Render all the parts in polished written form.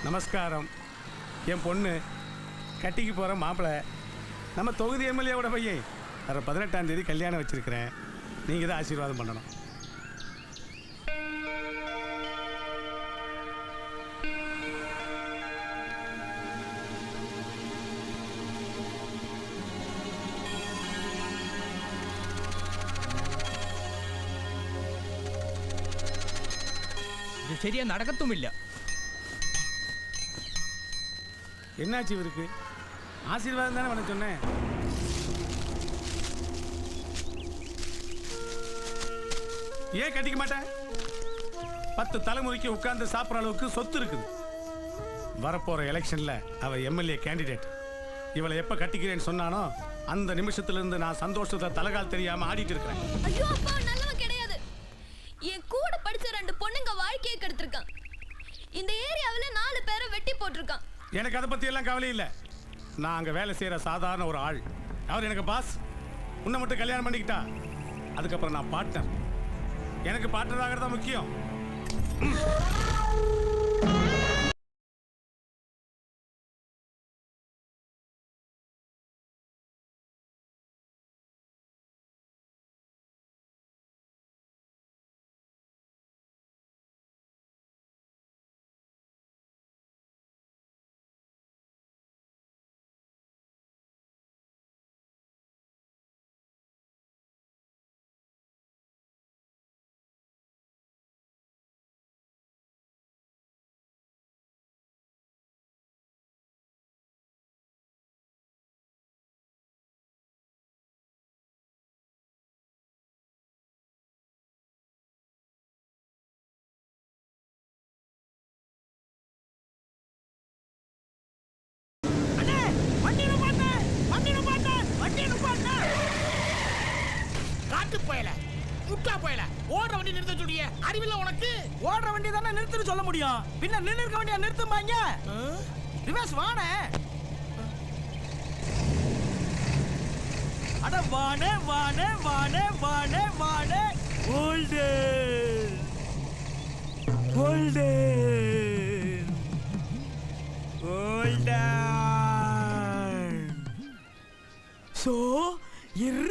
நமஸ்காரம். என் பொண்ணு கட்டிக்கு போகிற மாப்பிள்ளை நம்ம தொகுதி எம்எல்ஏவோட பையன். வர 18ஆம் தேதி கல்யாணம் வச்சுருக்கிறேன். நீங்கள் தான் ஆசீர்வாதம் பண்ணணும். இது சரியா நடக்கத்தும் இல்ல. என்னாச்சு இவருக்கு? ஆசீர்வாதம் தானே பண்ண சொன்னேன். ஏன் கட்டிக்க மாட்டேன்? 10 தலைமுறைக்கு உட்கார்ந்து சாப்பிட்ற அளவுக்கு சொத்து இருக்குது. வரப்போற எலெக்ஷன்ல அவ எம்எல்ஏ கேண்டிடேட். இவளை எப்ப கட்டிக்கிறேன்னு சொன்னானோ அந்த நிமிஷத்துல இருந்து நான் சந்தோஷத்தை தலகால் தெரியாம ஆடிட்டு இருக்கிறேன். ஐயோ அப்பா, நல்லவன் கிடையாது. என் கூட படிச்ச 2 பொண்ணுங்க வாழ்க்கையை கெடுத்திருக்கான். இந்த ஏரியாவுல 4 பேரை வெட்டி போட்டிருக்கான். எனக்கு அதை பத்தி எல்லாம் கவலை இல்லை. நான் அங்க வேலை செய்யற சாதாரண ஒரு ஆள். அவர் எனக்கு பாஸ். உன்னை மட்டும் கல்யாணம் பண்ணிக்கிட்டா அதுக்கப்புறம் நான் பார்ட்னர். எனக்கு பார்ட்னர் ஆகிறதா முக்கியம். ஓடுற வண்டி நிறுத்த சொல்லிய அறிவில்ல உனக்கு? ஓடுற வண்டி தானே நிறுத்துன்னு சொல்ல முடியும். பின்ன நின்று இருக்க வண்டியா நிறுத்தும்பாங்க. ரிவர்ஸ் வாணே. அட வாணே வாணே வாணே வாணே வாணே. Old old old. சோ இர்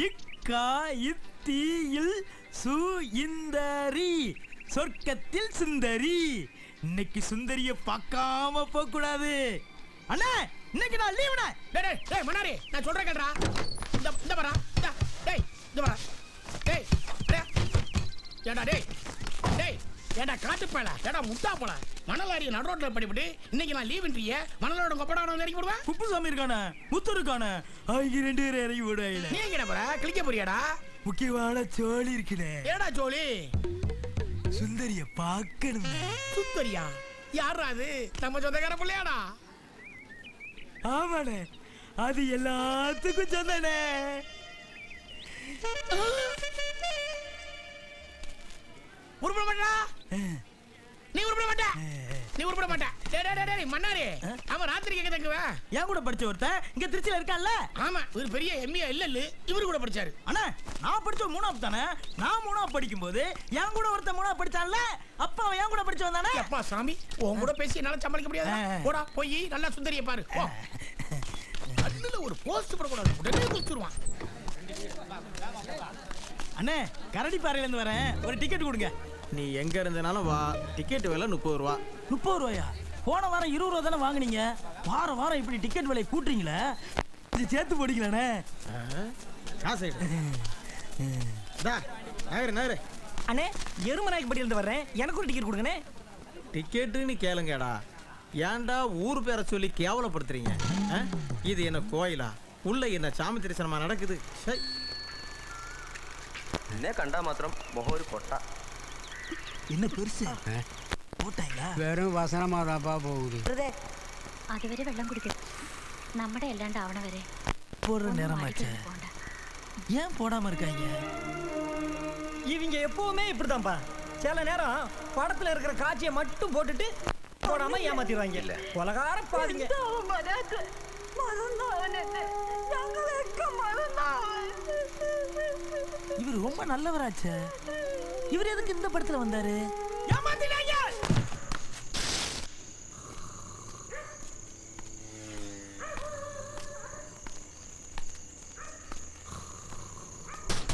இக்கா இத்தியில் சுந்தரி, சொர்க்கத்தில் சுந்தரி. இன்னைக்கு சுந்தரிய பார்க்காம போக கூடாது. அண்ணா இன்னைக்கு நான் லீவுடா. டேய் டேய் மன்னாரி, நான் சொல்றேன் கேட்றா. இந்த வரா. டேய் இந்த வரா. டேய் ஏடா டேய் டேய் ஏடா காட்டு போல ஏடா முட்டா போல மணலாரிய நடு ரோட்ல படிப்படி இன்னைக்கு நான் லீவுன்றியே. மணலோட கொப்படான இறக்கி போடுவேன். குப்புசாமி இருக்கானே, முத்து இருக்கானே, அவங்க 2 பேரும் இறங்கி போடுவாங்க. நீ எங்கடா போற? கிளிக்க போறியாடா? முக்கியமான ஜோலி இருக்குனே. ஏடா ஜோலி? சுந்தரிய பார்க்கணும். சுந்தரியா? யாரா அது? நம்ம சொந்தக்கார பிள்ளையாடா? ஆமாண்ணே, அது எல்லாத்துக்கும் சொந்தனே. உருப்பட மாட்டா? நீ உருப்பட மாட்டா? நீ உருப்பட மாட்டா? டேய் மன்னாரி, அவன் ராத்திரி எங்க தங்குவேன்? என் கூட படிச்ச ஒருத்தன் இங்க திருச்சியில இருக்கான்ல. ஆமா, ஒரு பெரிய எம்ஏ இல்ல இவரு கூட படிச்சாரு. அண்ணா நான் படிச்ச 3ஆவது தானே. நான் 3ஆவது படிக்கும் போது என் கூட ஒருத்தன் 3ஆவது படிச்சான்ல. அப்ப அவன் என் கூட படிச்சவன் தானே. அப்பா சாமி, உன் கூட பேசி என்னால சமாளிக்க முடியாது. போடா போய் நல்லா சுந்தரிய பாரு. போ. அதுல ஒரு போஸ்ட் போட கூடாது, உடனே குடிச்சிருவான். அண்ணே கரடி பாறையில இருந்து வரேன், ஒரு டிக்கெட் கொடுங்க. நீ எங்க இருந்தனாலும் வா. டிக்கெட் விலை 30 ரூபா. 30 ரூபாயா? போன வாரம் 20 ரூபா தானே வாங்குனீங்க. வாரம் வாரம் இப்படி டிக்கெட் விலை கூட்டுறீங்களே, இது சேர்த்து போடிக்கலானே. காசு நேரு. அண்ணே எருமநாயக்கு படியில இருந்து வர்றேன், எனக்கு ஒரு டிக்கெட் கொடுங்கண்ணே. டிக்கெட்டுன்னு கேளுங்கடா. ஏன்டா ஊர் பேரை சொல்லி கேவலப்படுத்துறீங்க? இது என்ன கோயிலா? உள்ள என்ன சாமி தரிசனமா நடக்குது? എന്നെ കണ്ടാ മാത്രം മുഖം ഒരു കൊട്ട. என்ன பெருசு போட்டாங்களா? വെറും വസനമാതാപ്പാ പോകുന്നത്. അതുവരെ വെള്ളം കുടിക്കും. നമ്മുടെ അല്ലാണ്ട് ആവണ വരെ போடுற நேரமாச்சு. ஏன் போடாம இருக்காங்க? இவங்க எப்பவுமே இப்படிதான்ப்பா. சில நேரம் படத்துல இருக்கிற காட்சியை மட்டும் போட்டுட்டு போடாம ஏமாத்திடுவாங்க. கொலகார பாதிங்க. இவர் ரொம்ப நல்லவராச்சே. இவர் எதுக்கு இந்த படத்துல வந்தாரு?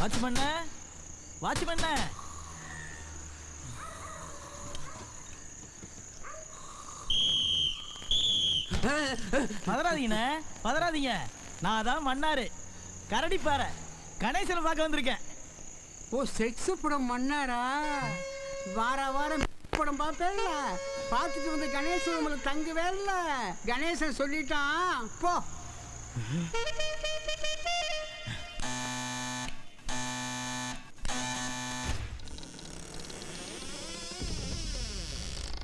வாட்ச்மேன் வாட்ச்மேன் பதறாதீங்கண்ணே பதறாதீங்க. நான் தான் மன்னாரு கரடிப்பாறை கணேசனை பார்க்க வந்திருக்கேன். ஓ செக்ஸ் படம் மன்னாரா? வார வாரம் படம் பார்ப்பேன்ல, பார்த்துட்டு வந்து கணேசன் உங்களுக்கு தங்குவே இல்லை. கணேசன் சொல்லிட்டான் போ.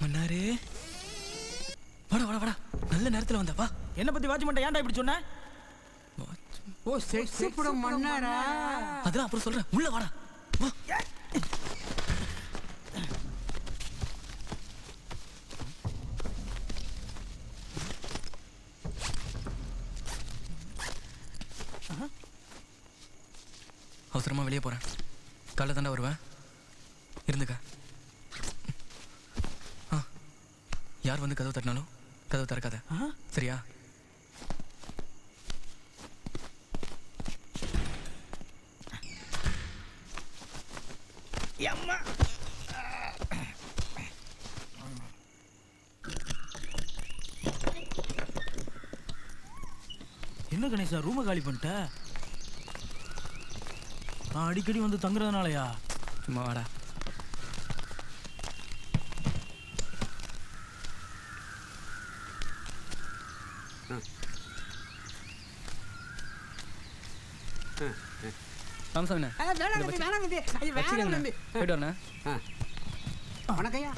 மன்னாரு வாடா வாடா வாடா, நல்ல நேரத்துல வந்தப்பா. என்ன பத்தி வாட்ச்மேன் ஏன்டா இப்படி சொன்ன? ஓ செக்ஸ் படம் மன்னாரா? அதெல்லாம் அப்புறம் சொல்றேன், உள்ள வாடா வா. அவசரமா வெளியே போறேன், காலைல தாண்டா வருவேன், இருந்துக்க. யார் வந்து கதவு தட்டினாலும் கதவு திறக்காத, சரியா? என்ன கணேசா ரூமை காலி பண்ணிட்ட? நான் அடிக்கடி வந்து தங்குறதுனாலயா? சும்மா வாடா. ராமசாமி போயிட்டு வரண்ணா. வணக்கம்யா.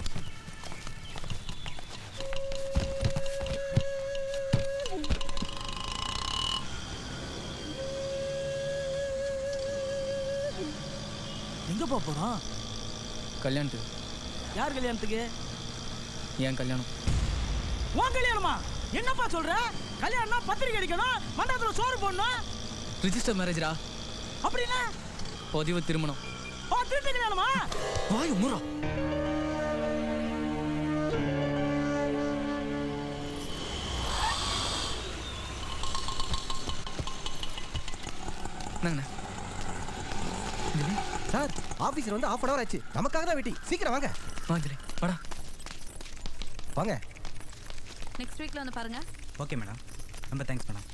எங்க போறோம்? கல்யாணத்துக்கு. யார் கல்யாணத்துக்கு? ஏன் கல்யாணம்? உன் கல்யாணமா? என்னப்பா சொல்ற? கல்யாணம்னா பத்திரிக்கை அடிக்கணும், மண்டபத்துல சோறு போடணும். ரிஜிஸ்டர் மேரேஜ்ரா. அப்படின்னா பதிவு திருமணம். ஓ திருட்டு கல்யாணமா? வாய் மூறா. என்னங்கண்ணா? சார் ஆபீசர் வந்து ½ hour ஆச்சு, நமக்காக தான் வெயிட்டிங். சீக்கிரம் வாங்க. வாஞ்சலி வாடா. வாங்க. நெக்ஸ்ட் வீக்ல வந்து பாருங்க. ஓகே மேடம், ரொம்ப தேங்க்ஸ் மேடம்.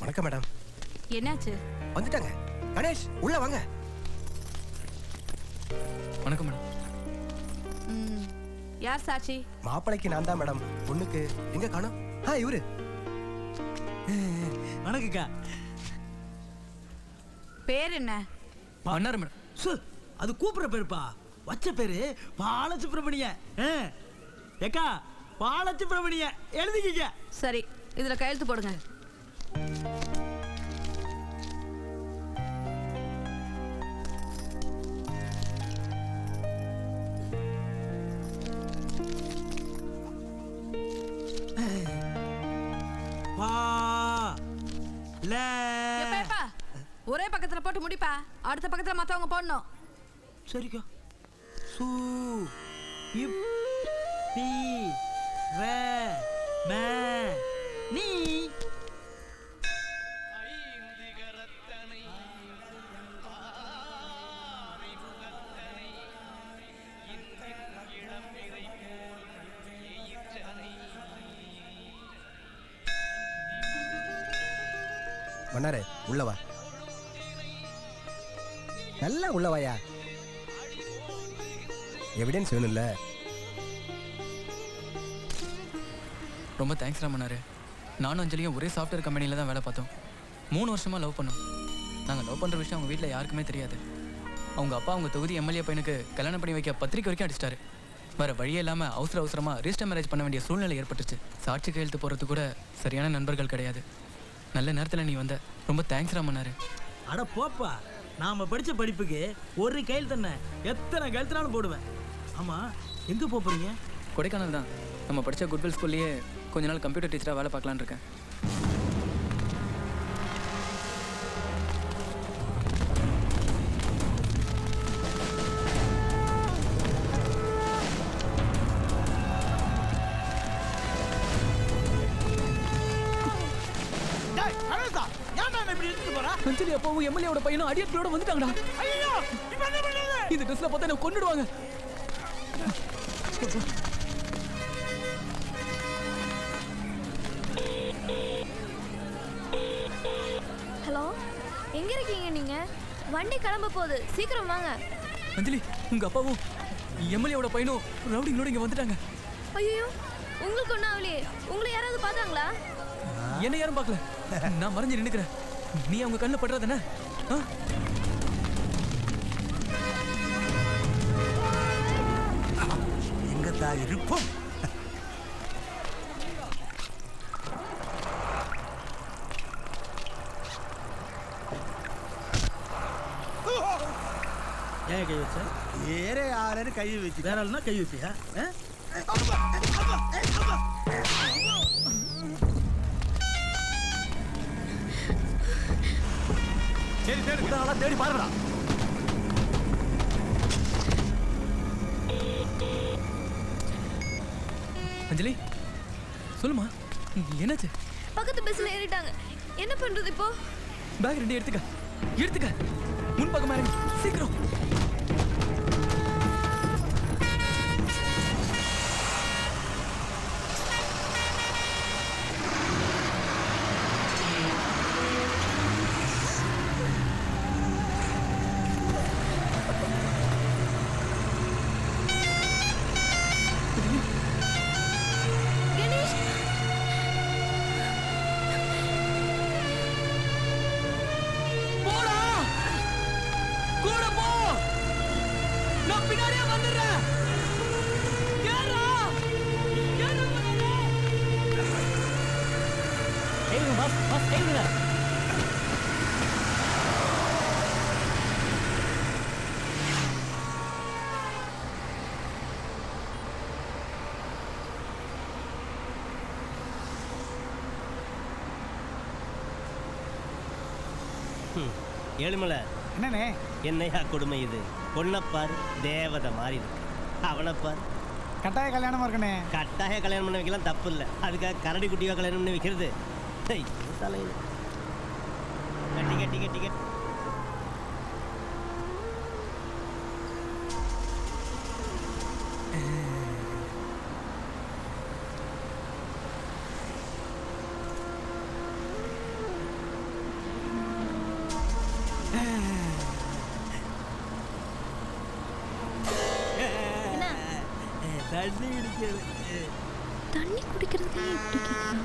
வணக்கம் மேடம். என்னாச்சு? வந்துட்டாங்க. கணேஷ் உள்ள வாங்க. வணக்கம் மேடம். யார் சாட்சி? மாப்பிளைக்கு நான் தான் மேடம். பொண்ணுக்கு எங்க காணோம்? இவரு. வணக்கக்கா. பேர் என்ன? மன்னார் மேடம். அது கூப்பிடுற பேருப்பா. வச்ச பேரு பாலசுப்ரமணிய. ஏக்கா பாலசுப்ரமணிய எழுதிக்கிங்க. சரி, இதுல கையெழுத்து போடுங்க. ஒரே பக்கத்துல போட்டு முடிப்பா, அடுத்த பக்கத்துல மத்தவங்க போடணும். சரிக்கா. சு இப் பி ர ம நீ. மன்னாரே உள்ளவா. நல்லா உள்ளவாயா. எவிடன்ஸ் வேணும்ல. ரொம்ப தேங்க்ஸ் மன்னாரு. நானும் அஞ்சலியும் ஒரே சாஃப்ட்வேர் கம்பெனியில் தான் வேலை பார்த்தோம். 3 வருஷமா லவ் பண்ணோம். நாங்கள் லவ் பண்ணுற விஷயம் அவங்க வீட்டில் யாருக்குமே தெரியாது. அவங்க அப்பா அவங்க தொகுதி எம்எல்ஏ பையனுக்கு கல்யாணம் பண்ணி வைக்க பத்திரிக்கை வரைக்கும் அடிச்சிட்டாரு. வேறு வழியே இல்லாமல் அவசரமாக ரிஜிஸ்டர் மேரேஜ் பண்ண வேண்டிய சூழ்நிலை ஏற்பட்டுச்சு. சாட்சி கையெழுத்து போகிறது கூட சரியான நண்பர்கள் கிடையாது. நல்ல நேரத்தில் நீ வந்த, ரொம்ப தேங்க்ஸ் மன்னாரு. அட போப்பா, நாம படிச்ச படிப்புக்கு ஒரு கையில் தானே எத்தனை கையெழுத்துனாலும் போடுவேன். ஆமா, எங்க போறீங்க? கொடைக்கானல் தான். நம்ம படித்த குட்வில் ஸ்கூல்லையே கொஞ்ச நாள் கம்ப்யூட்டர் டீச்சராக வேலை பார்க்கலான்னு இருக்கேன். ஏன்டா இப்படி எடுத்துட்டு போறா? அஞ்சலி அப்பாவும் எம்எல்ஏவோட பையனும் அடியத்தோட வந்துட்டாங்கடா. இந்த ட்ரெஸ்ல பார்த்தா என்ன கொன்னுடுவாங்க. ஹலோ, எங்க இருக்கீங்க நீங்க? வண்டி கிளம்ப போகுது, சீக்கிரம் வாங்க. அஞ்சலி, உங்க அப்பாவும் எம்எல்ஏவோட பையனும் ரவுடிங்களோட இங்க வந்துட்டாங்க. ஐயோ, உங்களுக்கு ஒன்றும் ஆகலையே? உங்களை யாராவது பார்த்தாங்களா? என்ன யாரும் பார்க்கல, நான் மறைஞ்சு நின்னுக்கிறேன். நீ அவங்க கண்ணில் படுறதானே? எங்க தான் இருப்போம். ஏன் கை வச்ச? வேற யாரும் கை வச்சு வேற ஆளுனா கை வைப்பியா? சரி தேடு. தேடி பாருடா. அஞ்சலி, சொல்லுமா, என்னாச்சு? பக்கத்து பஸ்ல ஏறிட்டாங்க. என்ன பண்றது இப்போ? பேக் ரெண்டு எடுத்துக்க. முன் பக்கமா இறங்கு, சீக்கிரம். கணேஷ், போடா, கூட போ. நான் பின்னாடியே வந்துடுறேன். ஏறா, ஏழுமலை, என்னண்ணே? என்னையா கொடுமை இது? பொண்ணப்பார் தேவதை மாதிரி இருக்கு, அவனைப்பார் கட்டாய கல்யாணமா இருக்கண்ணே. கட்டாய கல்யாணம் பண்ண வைக்கலாம், தப்பு இல்லை. அதுக்காக கரடி குட்டியாக கல்யாணம் பண்ணி வைக்கிறது தலையில். டிக்கெட் என்ன? தண்ணி குடிக்கிறது. தண்ணி குடிக்கிறதுக்கே இப்படி கேட்கலாம்?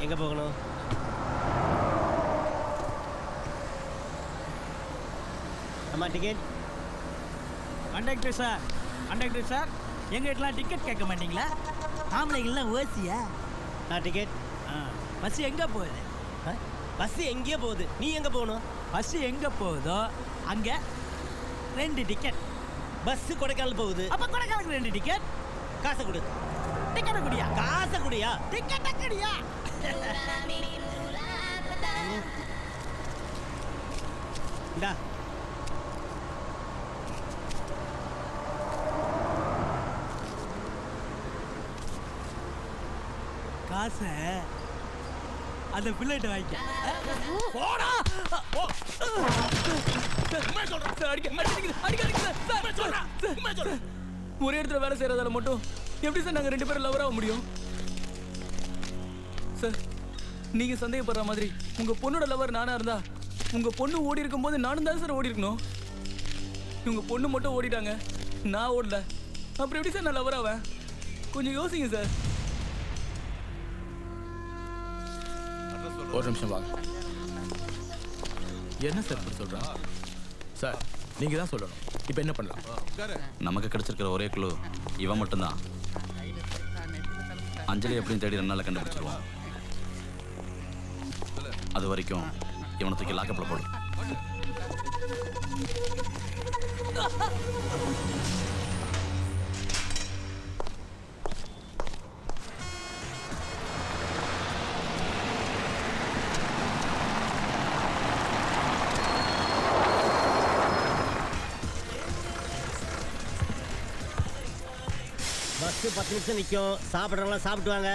எங்க போகணும்? அம்மா டிக்கெட். கண்டக்டர் சார், எங்க வீட்டுலாம் டிக்கெட் கேட்க மாட்டீங்களா? ஆம்பளைங்கள்லாம் ஓசியா? டிக்கெட். பஸ் எங்க போகுது? பஸ் எங்கேயோ போகுது, நீ எங்க போகணும்? பஸ் எங்க போகுதோ அங்க 2 டிக்கெட். பஸ் கொடைக்கானல் போகுது. அப்ப கொடைக்கானலுக்கு 2 டிக்கெட். காசை கொடு. டிக்கெட் குடியா? காசை குடியா? டிக்கெட் குடியா? இந்தா. காசை அந்த பிள்ளைகிட்ட வாங்கிக்க. போடா. ஒரே இடத்துல வேலை செய்யறதால மட்டும் எப்படி சார் நாங்க 2 பேரும் லவர் ஆக முடியும்? சார், நீங்க சந்தேகப்படுற மாதிரி உங்க பொண்ணோட லவர் நானா இருந்தா உங்க பொண்ணு ஓடி இருக்கும் போது நானும் தான் சார் ஓடி இருக்கணும். உங்க பொண்ணு மட்டும் ஓடிட்டாங்க, நான் ஓடல. அப்புறம் எப்படி சார் நான் லவர் ஆவேன்? கொஞ்சம் யோசிங்க சார். ஒரு நிமிஷம் வாங்க. என்ன சார் இப்படி சொல்றாங்க? சார், நீங்க தான் சொல்லணும். இப்போ என்ன பண்ணலாம்? நமக்கு கிடைச்சிருக்கிற ஒரே குழு இவன் மட்டும்தான். அஞ்சலி எப்படியும் தேடி 2 நாள்ல கண்டுபிடிச்சிருவோம். அது வரைக்கும் இவனை தூக்கி லாக்கப்பில் போடு. பஸ் 10 நிமிஷம் நிற்கும். சாப்பிட்றவங்களாம் சாப்பிட்டு வாங்க.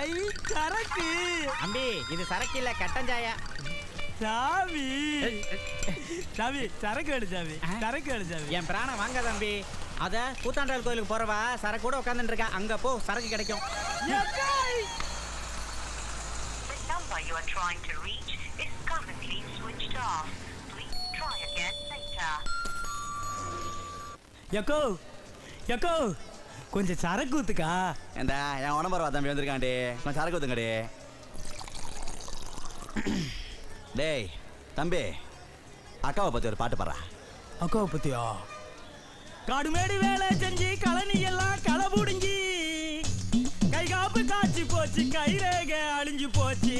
ஐ சரக்கு அம்பி இது சரக்கு இல்ல கட்டஞ்சாயா. சாமி சாமி சரக்கு வேணும் சாமி, சரக்கு வேணும் சாமி. என் பிராணம் வாங்க தம்பி. அத கூத்தாண்டாள் கோயிலுக்கு போறவா சரக்கு கூட உட்காந்துட்டு இருக்கா. அங்க போ, சரக்கு கிடைக்கும். யக்கோ யக்கோ கொஞ்சம் சரக்கு ஊத்துக்கா. ஏண்டா என் உடம்பரவா தம்பி வந்திருக்காண்டி, நான் சரக்கு ஊத்துங்கடி. டேய் தம்பி, அக்காவை பற்றி ஒரு பாட்டு பாடுறா. அக்காவை பத்தியா? காடுமேடு வேலை செஞ்சு கழனி எல்லாம் களை புடுங்கி கை காப்பு காய்ச்சி போச்சு, கைரேக அழிஞ்சு போச்சு.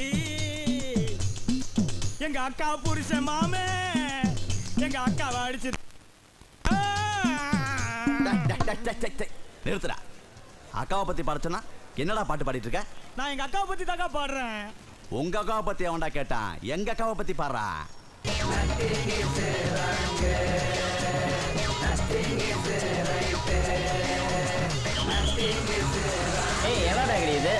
எங்க அக்கா புருஷன் மாமே எங்க அக்காவை அடிச்சு. நிறுத்துடா. அக்காவை பற்றி பாடுச்சோன்னா என்னடா பாட்டு பாடிட்டு இருக்க? நான் எங்க அக்காவை பத்தி தாக்கா பாடுறேன். உங்க அக்காவை பற்றி அவன்டா கேட்டான், எங்க அக்காவை பற்றி பாடுறா. ஏய் எவ்வளோடா இது?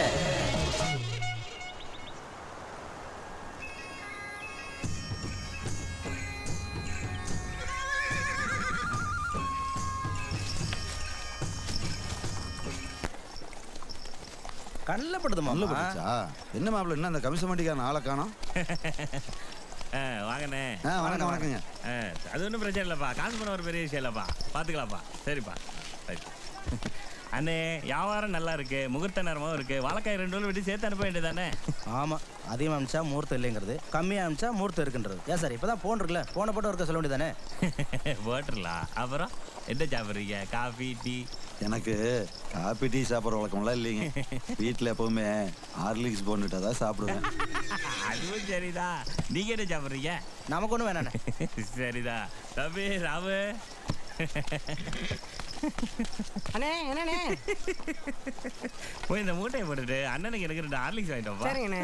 கண்ணில் படுது மாப்பிள்ள. என்ன மாப்பிள்ள என்ன அந்த கமிஷன் வண்டிக்கான ஆளை காணோம்? வாங்கண்ணே. வணக்கம் வணக்கங்க. அது ஒன்றும் பிரச்சனை இல்லைப்பா, காசு பண்ண ஒரு பெரிய விஷயம் இல்லைப்பா, பார்த்துக்கலாம்ப்பா. சரிப்பா. அண்ணே வியாபாரம் நல்லா இருக்கு, முகூர்த்த நேரமாகவும் இருக்கு. வாழைக்காய் 2 ரோல் வெட்டி சேர்த்து அனுப்ப வேண்டியதானே? ஆமாம், அதிகமாக அமிச்சா முகூர்த்தம் இல்லைங்கிறது, கம்மியாக அமிச்சா முகூர்த்தம் இருக்குன்றது. ஏன் சார் இப்போ தான் ஃபோன் இருக்குல்ல, ஃபோனை போட்டு ஒருக்க சொல்ல வேண்டியதானே? போட்டுடலாம். அப்புறம் என்ன சாப்பிட்றீங்க? Coffee tea? எனக்கு காபி டீ சாப்பிட்ற வழக்கம்லாம் இல்லைங்க. வீட்டில் எப்பவுமே ஹார்லிக்ஸ் போட்டுட்டா தான் சாப்பிடுவேன். அதுவும் சரிதா. நீங்க என்ன சாப்பிட்றீங்க? நமக்கு ஒன்றும் வேணாண்ணே. சரிதா தம்பி ராமு. அண்ணே என்னண்ணே? போய் இந்த மூட்டையை போட்டுட்டு அண்ணனுக்கு எனக்கு 2 ஹார்லிக்ஸ் வாங்கிட்டோம்ப்பா. சரிங்கண்ணே.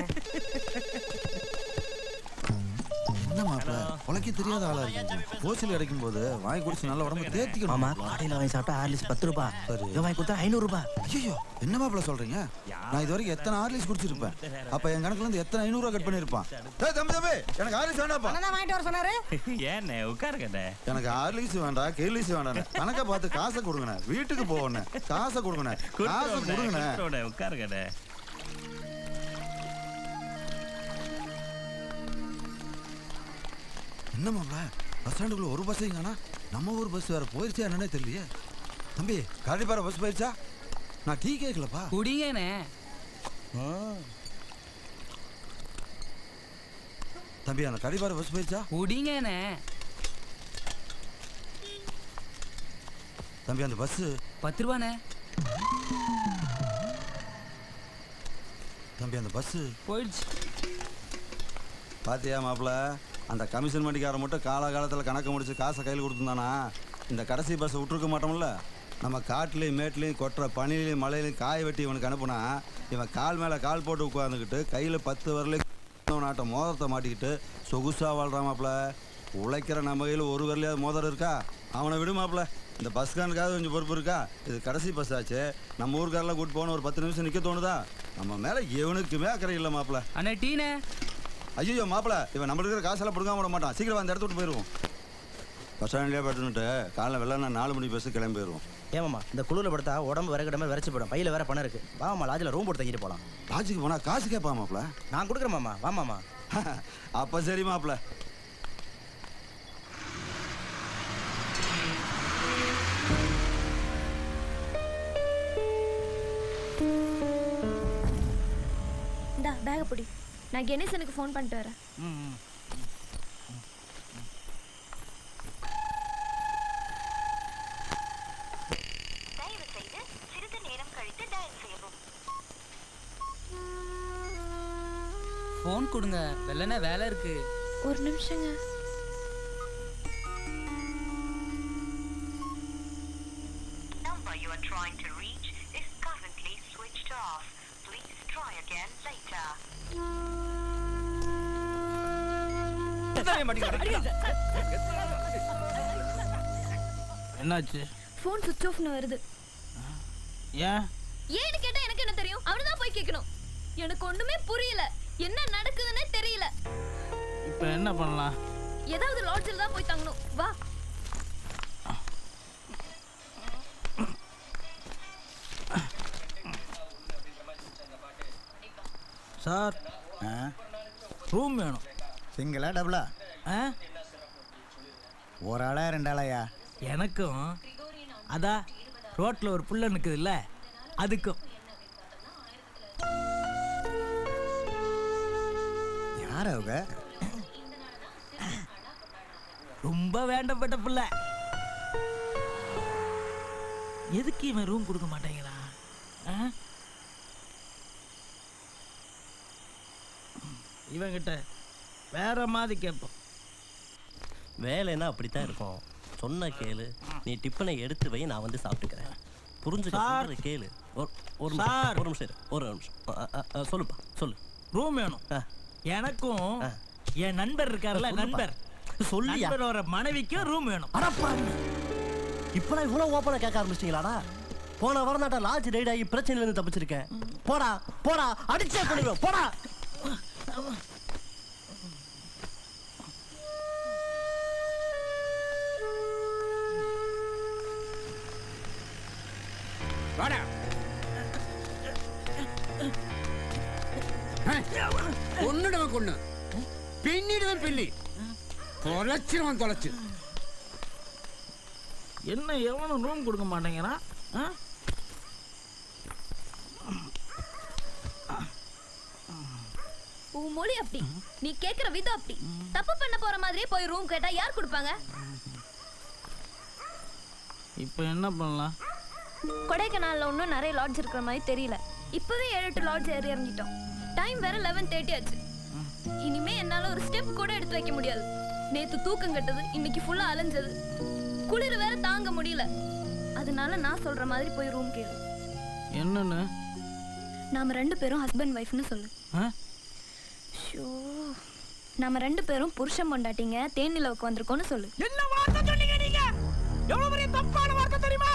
என்ன மாப்பிள்ள உனக்கே தெரியாத ஆளா இருக்கு. கோச்சில் கிடைக்கும் போது வாங்கி குடிச்சு நல்ல உடம்பு தேர்த்திக்கணும். ஆமா, கடையில் வாங்கி சாப்பிட்டா ஹார்லிக்ஸ் 10 ரூபாய், இதை வாங்கி கொடுத்தா 500 ரூபாய். ஐயோ என்ன மாப்பிள்ள சொல்றீங்க? நான் இது வரைக்கும் எத்தனை ஹார்லிக்ஸ் குடிச்சிருப்பேன்? அப்ப என் கணக்குல இருந்து எத்தனை 500 ரூபாய் கட் பண்ணிருப்பான்? தம்பி தம்பி எனக்கு ஹார்லிக்ஸ் வேண்டாப்பா. அண்ணா வாங்கிட்டு வர சொன்னாரு. ஏண்ணே உட்காருங்கண்ணே. எனக்கு ஹார்லிக்ஸ் வேண்டாம், கேர்லிக்ஸ் வேண்டாம். கணக்கை பார்த்து காசை கொடுங்கண்ணே, வீட்டுக்கு போகணே. காசை கொடுங்கண்ணே, காசை கொடுங்கண்ணே. உட்காருங்கண்ணே. என்ன மாப்பிள்ள பஸ் ஸ்டாண்டுக்குள்ள ஒரு பஸ் எங்கன்னா நம்ம ஊர் பஸ் வேற போயிருச்சா என்னன்னே தெரியலையே. தம்பி காடிப்பாறை பஸ் போயிருச்சா? நான் டீ கேட்கலப்பா. குடிங்கண்ணே. தம்பி அந்த கடிப்பாறை பஸ் போயிருச்சா? குடிங்கண்ணே. தம்பி அந்த பஸ் 10 ரூபாண்ணே. தம்பி அந்த பஸ் போயிடுச்சு. பாத்தியா மாப்பிள்ள, அந்த கமிஷன் வண்டிக்காரன் மட்டும் காலகாலத்தில் கணக்கு முடிச்சு காசை கையில் கொடுத்துருந்தானா இந்த கடைசி பஸ்ஸை விட்டுருக்க மாட்டோம்ல. நம்ம காட்டுலேயும் மேட்லேயும் கொட்டுற பனிலையும் மழையிலையும் காய வெட்டி இவனுக்கு அனுப்புனா இவன் கால் மேலே கால் போட்டு உட்காந்துக்கிட்டு கையில் 10 வரலையும் நாட்டை மோதிரத்தை மாட்டிக்கிட்டு சொகுசாக வாழ்கிறான் மாப்பிள்ள. உழைக்கிற நம்ம கையில் ஒரு வரலையாவது மோதிரம் இருக்கா? அவனை விடு மாப்பிள்ள. இந்த பஸ்கானுக்காவது கொஞ்சம் பொறுப்பு இருக்கா? இது கடைசி பஸ் ஆச்சு. நம்ம ஊருக்காரெல்லாம் கூட்டு போன ஒரு 10 நிமிஷம் நிற்க தோணுதா? நம்ம மேலே எவனுக்குமே அக்கறை இல்லை மாப்பிள்ள. அண்ணே டீனே. ஐயோ மாப்பிள்ள, இவன் நம்ம இருக்கிற காசெல்லாம் பிடுங்காம விட மாட்டான். சீக்கிரம் அந்த இடத்த விட்டு போயிடுவோம். பஸ் ஸ்டாண்ட்லேயே படுத்துட்டு காலைல வெள்ளம் 4 மணி பஸ்ஸு கிளம்பி போயிடுவோம். ஏமாம்மா, இந்த குழுவில் படுத்தா உடம்பு விறகிடமே விரைச்சி போயிடும். பையில வேற பணம் இருக்கு. வாமாம்மா, லாட்ஜில் ரூம் போட்டு தங்கிட்டு போகலாம். லாட்ஜுக்கு போனால் காசு கேட்பா மாப்பிள்ள? நான் கொடுக்குறேன் மாமா, வாமாம்மா. அப்போ சரி மாப்பிள்ள. பேக பிடி. நான் கணேசனுக்கு ஃபோன் பண்ணிட்டு வரேன். ஃபோன் கொடுங்க, வெள்ளனே வேலை இருக்கு. ஒரு நிமிஷங்க. என்னாச்சு? ஃபோன் சுவிட்ச் ஆஃப்னு வருது. ஏன்? ஏன்னு கேட்டா எனக்கு என்ன தெரியும்? அவனதான் போய் கேட்கணும். எனக்கு ஒண்ணுமே புரியல. என்ன நடக்குதுன்னே தெரியல. இப்போ என்ன பண்ணலாம்? ஏதாவது லாட்ஜில் தான் போய் தங்கணும். வா. சார், ரூம் வேணும். சிங்கிளா டபுளா? ஒரு ஆளா ரெண்டு ஆளாயா? எனக்கும் அதான் ரோட்டில் ஒரு புள்ள நிற்குதுல்ல, அதுக்கும். யார் அவங்க? ரொம்ப வேண்டப்பட்ட புள்ள. எதுக்கு இவன் ரூம் கொடுக்க மாட்டேங்கிறான்? இவங்கிட்ட வேற மாதிரி கேட்போம். வேலைன்னா அப்படித்தான் இருக்கும். சொன்ன கேளு, நீ டிஃபனை எடுத்து வை, நான் வந்து சாப்பிட்டுக்கிறேன். புரிஞ்சுக்க கேளு. ஒரு நிமிஷம் இரு, ஒரு நிமிஷம். சொல்லுப்பா, சொல்லு. ரூம் வேணும் எனக்கும். என் நண்பர் இருக்காருல்ல, நண்பர் சொல்லி அவரோட மனைவிக்கும் ரூம் வேணும். இப்பெல்லாம் இவ்வளவு ஓப்பனா கேட்க ஆரம்பிச்சிட்டீங்களாடா? போன வாரம் தான் லாட்ஜ் ரைட் ஆகி பிரச்சனையில இருந்து தப்பிச்சிருக்கேன். போடா போடா, அடிச்சே கொள்ளுவேன், போடா. வாடா. ஒன்னுடுவன் கொண்டு பின்னிடுவன் பில்லி தொலைச்சிருவன் தொலைச்சு. என்ன எவனும் ரூம் கொடுக்க மாட்டேங்கிறான்? உன் மொழி அப்படி, நீ கேக்குற விதம் அப்படி. தப்பு பண்ண போற மாதிரியே போய் ரூம் கேட்டா யார் கொடுப்பாங்க? இப்போ என்ன பண்ணலாம்? கொடைக்கானல்ல ஒன்றும் நிறைய லாட்ஜ் இருக்கிற மாதிரி தெரியல. இப்பவே 7-8 லாட்ஜ் ஏறி இறங்கிட்டோம். டைம் வேற 11:30 ஆச்சு. இனிமே என்னால ஒரு ஸ்டெப் கூட எடுத்து வைக்க முடியாது. நேத்து தூக்கம் கட்டது, இன்னைக்கு ஃபுல்லா அலைஞ்சது, குளிர் வேற தாங்க முடியல. அதனால நான் சொல்ற மாதிரி போய் ரூம் கேளு. என்னன்னு? நாம 2 பேரும் ஹஸ்பண்ட் வைஃப்னு சொல்லு. நாம 2 பேரும் புருஷன் பொண்டாட்டிங்க, தேனிலவுக்கு வந்திருக்கோம்னு சொல்லு. என்ன வார்த்தை சொன்னீங்க நீங்க? எவ்வளவு பெரிய தப்பான வார்த்தை தெரியுமா?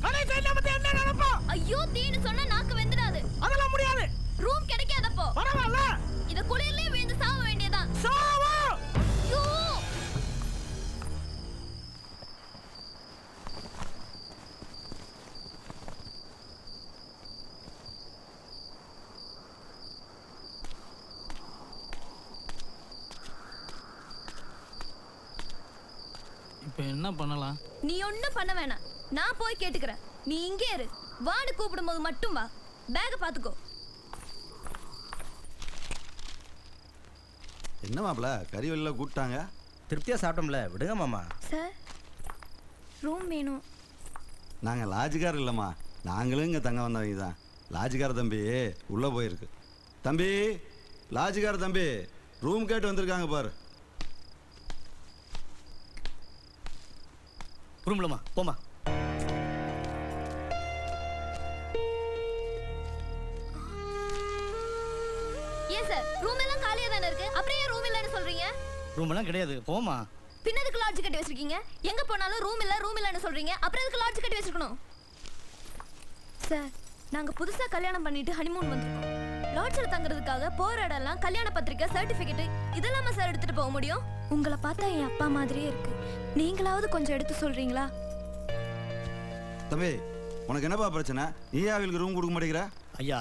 கடைசி என்ன பத்தி என்ன நினைப்பா? ஐயோ, தீனு சொன்னா நாக்கு வெந்துடாது. அதெல்லாம் முடியாது. ரூம் கிடைக்காதப்போ பரவாயில்ல, இத குளிர்லயே விழுந்து சாவ வேண்டியதான். சாவா. ஐயோ, இப்போ என்ன பண்ணலாம்? நீ ஒண்ணும் பண்ண வேணாம், நான் போய் கேட்டுக்கிறேன். நீ இங்கே இரு. வான்னு கூப்பிடும் போது மட்டும் வா. பேக பாத்துக்கோ. என்ன மாப்பிள்ள, கறி வெளில கூப்பிட்டாங்க? திருப்தியாக சாப்பிட்டோம்ல, விடுங்க மாமா. சார், ரூம் வேணும். நாங்கள் லாட்ஜுக்கார் இல்லைம்மா, நாங்களும் இங்கே தங்க வந்தவங்க தான். லாட்ஜுக்கார தம்பி உள்ளே போயிருக்கு. தம்பி, லாட்ஜுக்கார தம்பி ரூம் கேட்டு வந்திருக்காங்க பாரு. ரூம்லம்மா, போமா. ஏன் சார், ரூம் எல்லாம் காலியா தானே இருக்கு, அப்புறம் ஏன் ரூம் இல்லன்னு சொல்றீங்க? ரூம் எல்லாம் கிடையாது, போமா. பின்னதுக்கு லாட்ஜ் கட்டி வச்சிருக்கீங்க. எங்க போனாலும் ரூம் இல்லன்னு சொல்றீங்க, அப்புறம் எதுக்கு லாட்ஜ் கட்டி வச்சிருக்கணும்? சார், நாங்க புதுசா கல்யாணம் பண்ணிட்டு ஹனிமூன் வந்திருக்கோம். லாட்ஜில் தங்குறதுக்காக போற இடம்லாம் கல்யாண பத்திரிக்கை, சர்டிபிகேட் இதெல்லாமா சார் எடுத்துட்டு போக முடியும்? உங்களை பார்த்தா என் அப்பா மாதிரியே இருக்கு. நீங்களாவது கொஞ்சம் எடுத்து சொல்றீங்களா? தம்பி, உனக்கு என்னப்பா பிரச்சனை? நீ அவளுக்கு ரூம் கொடுக்க மாட்டேங்கிற? ஐயா,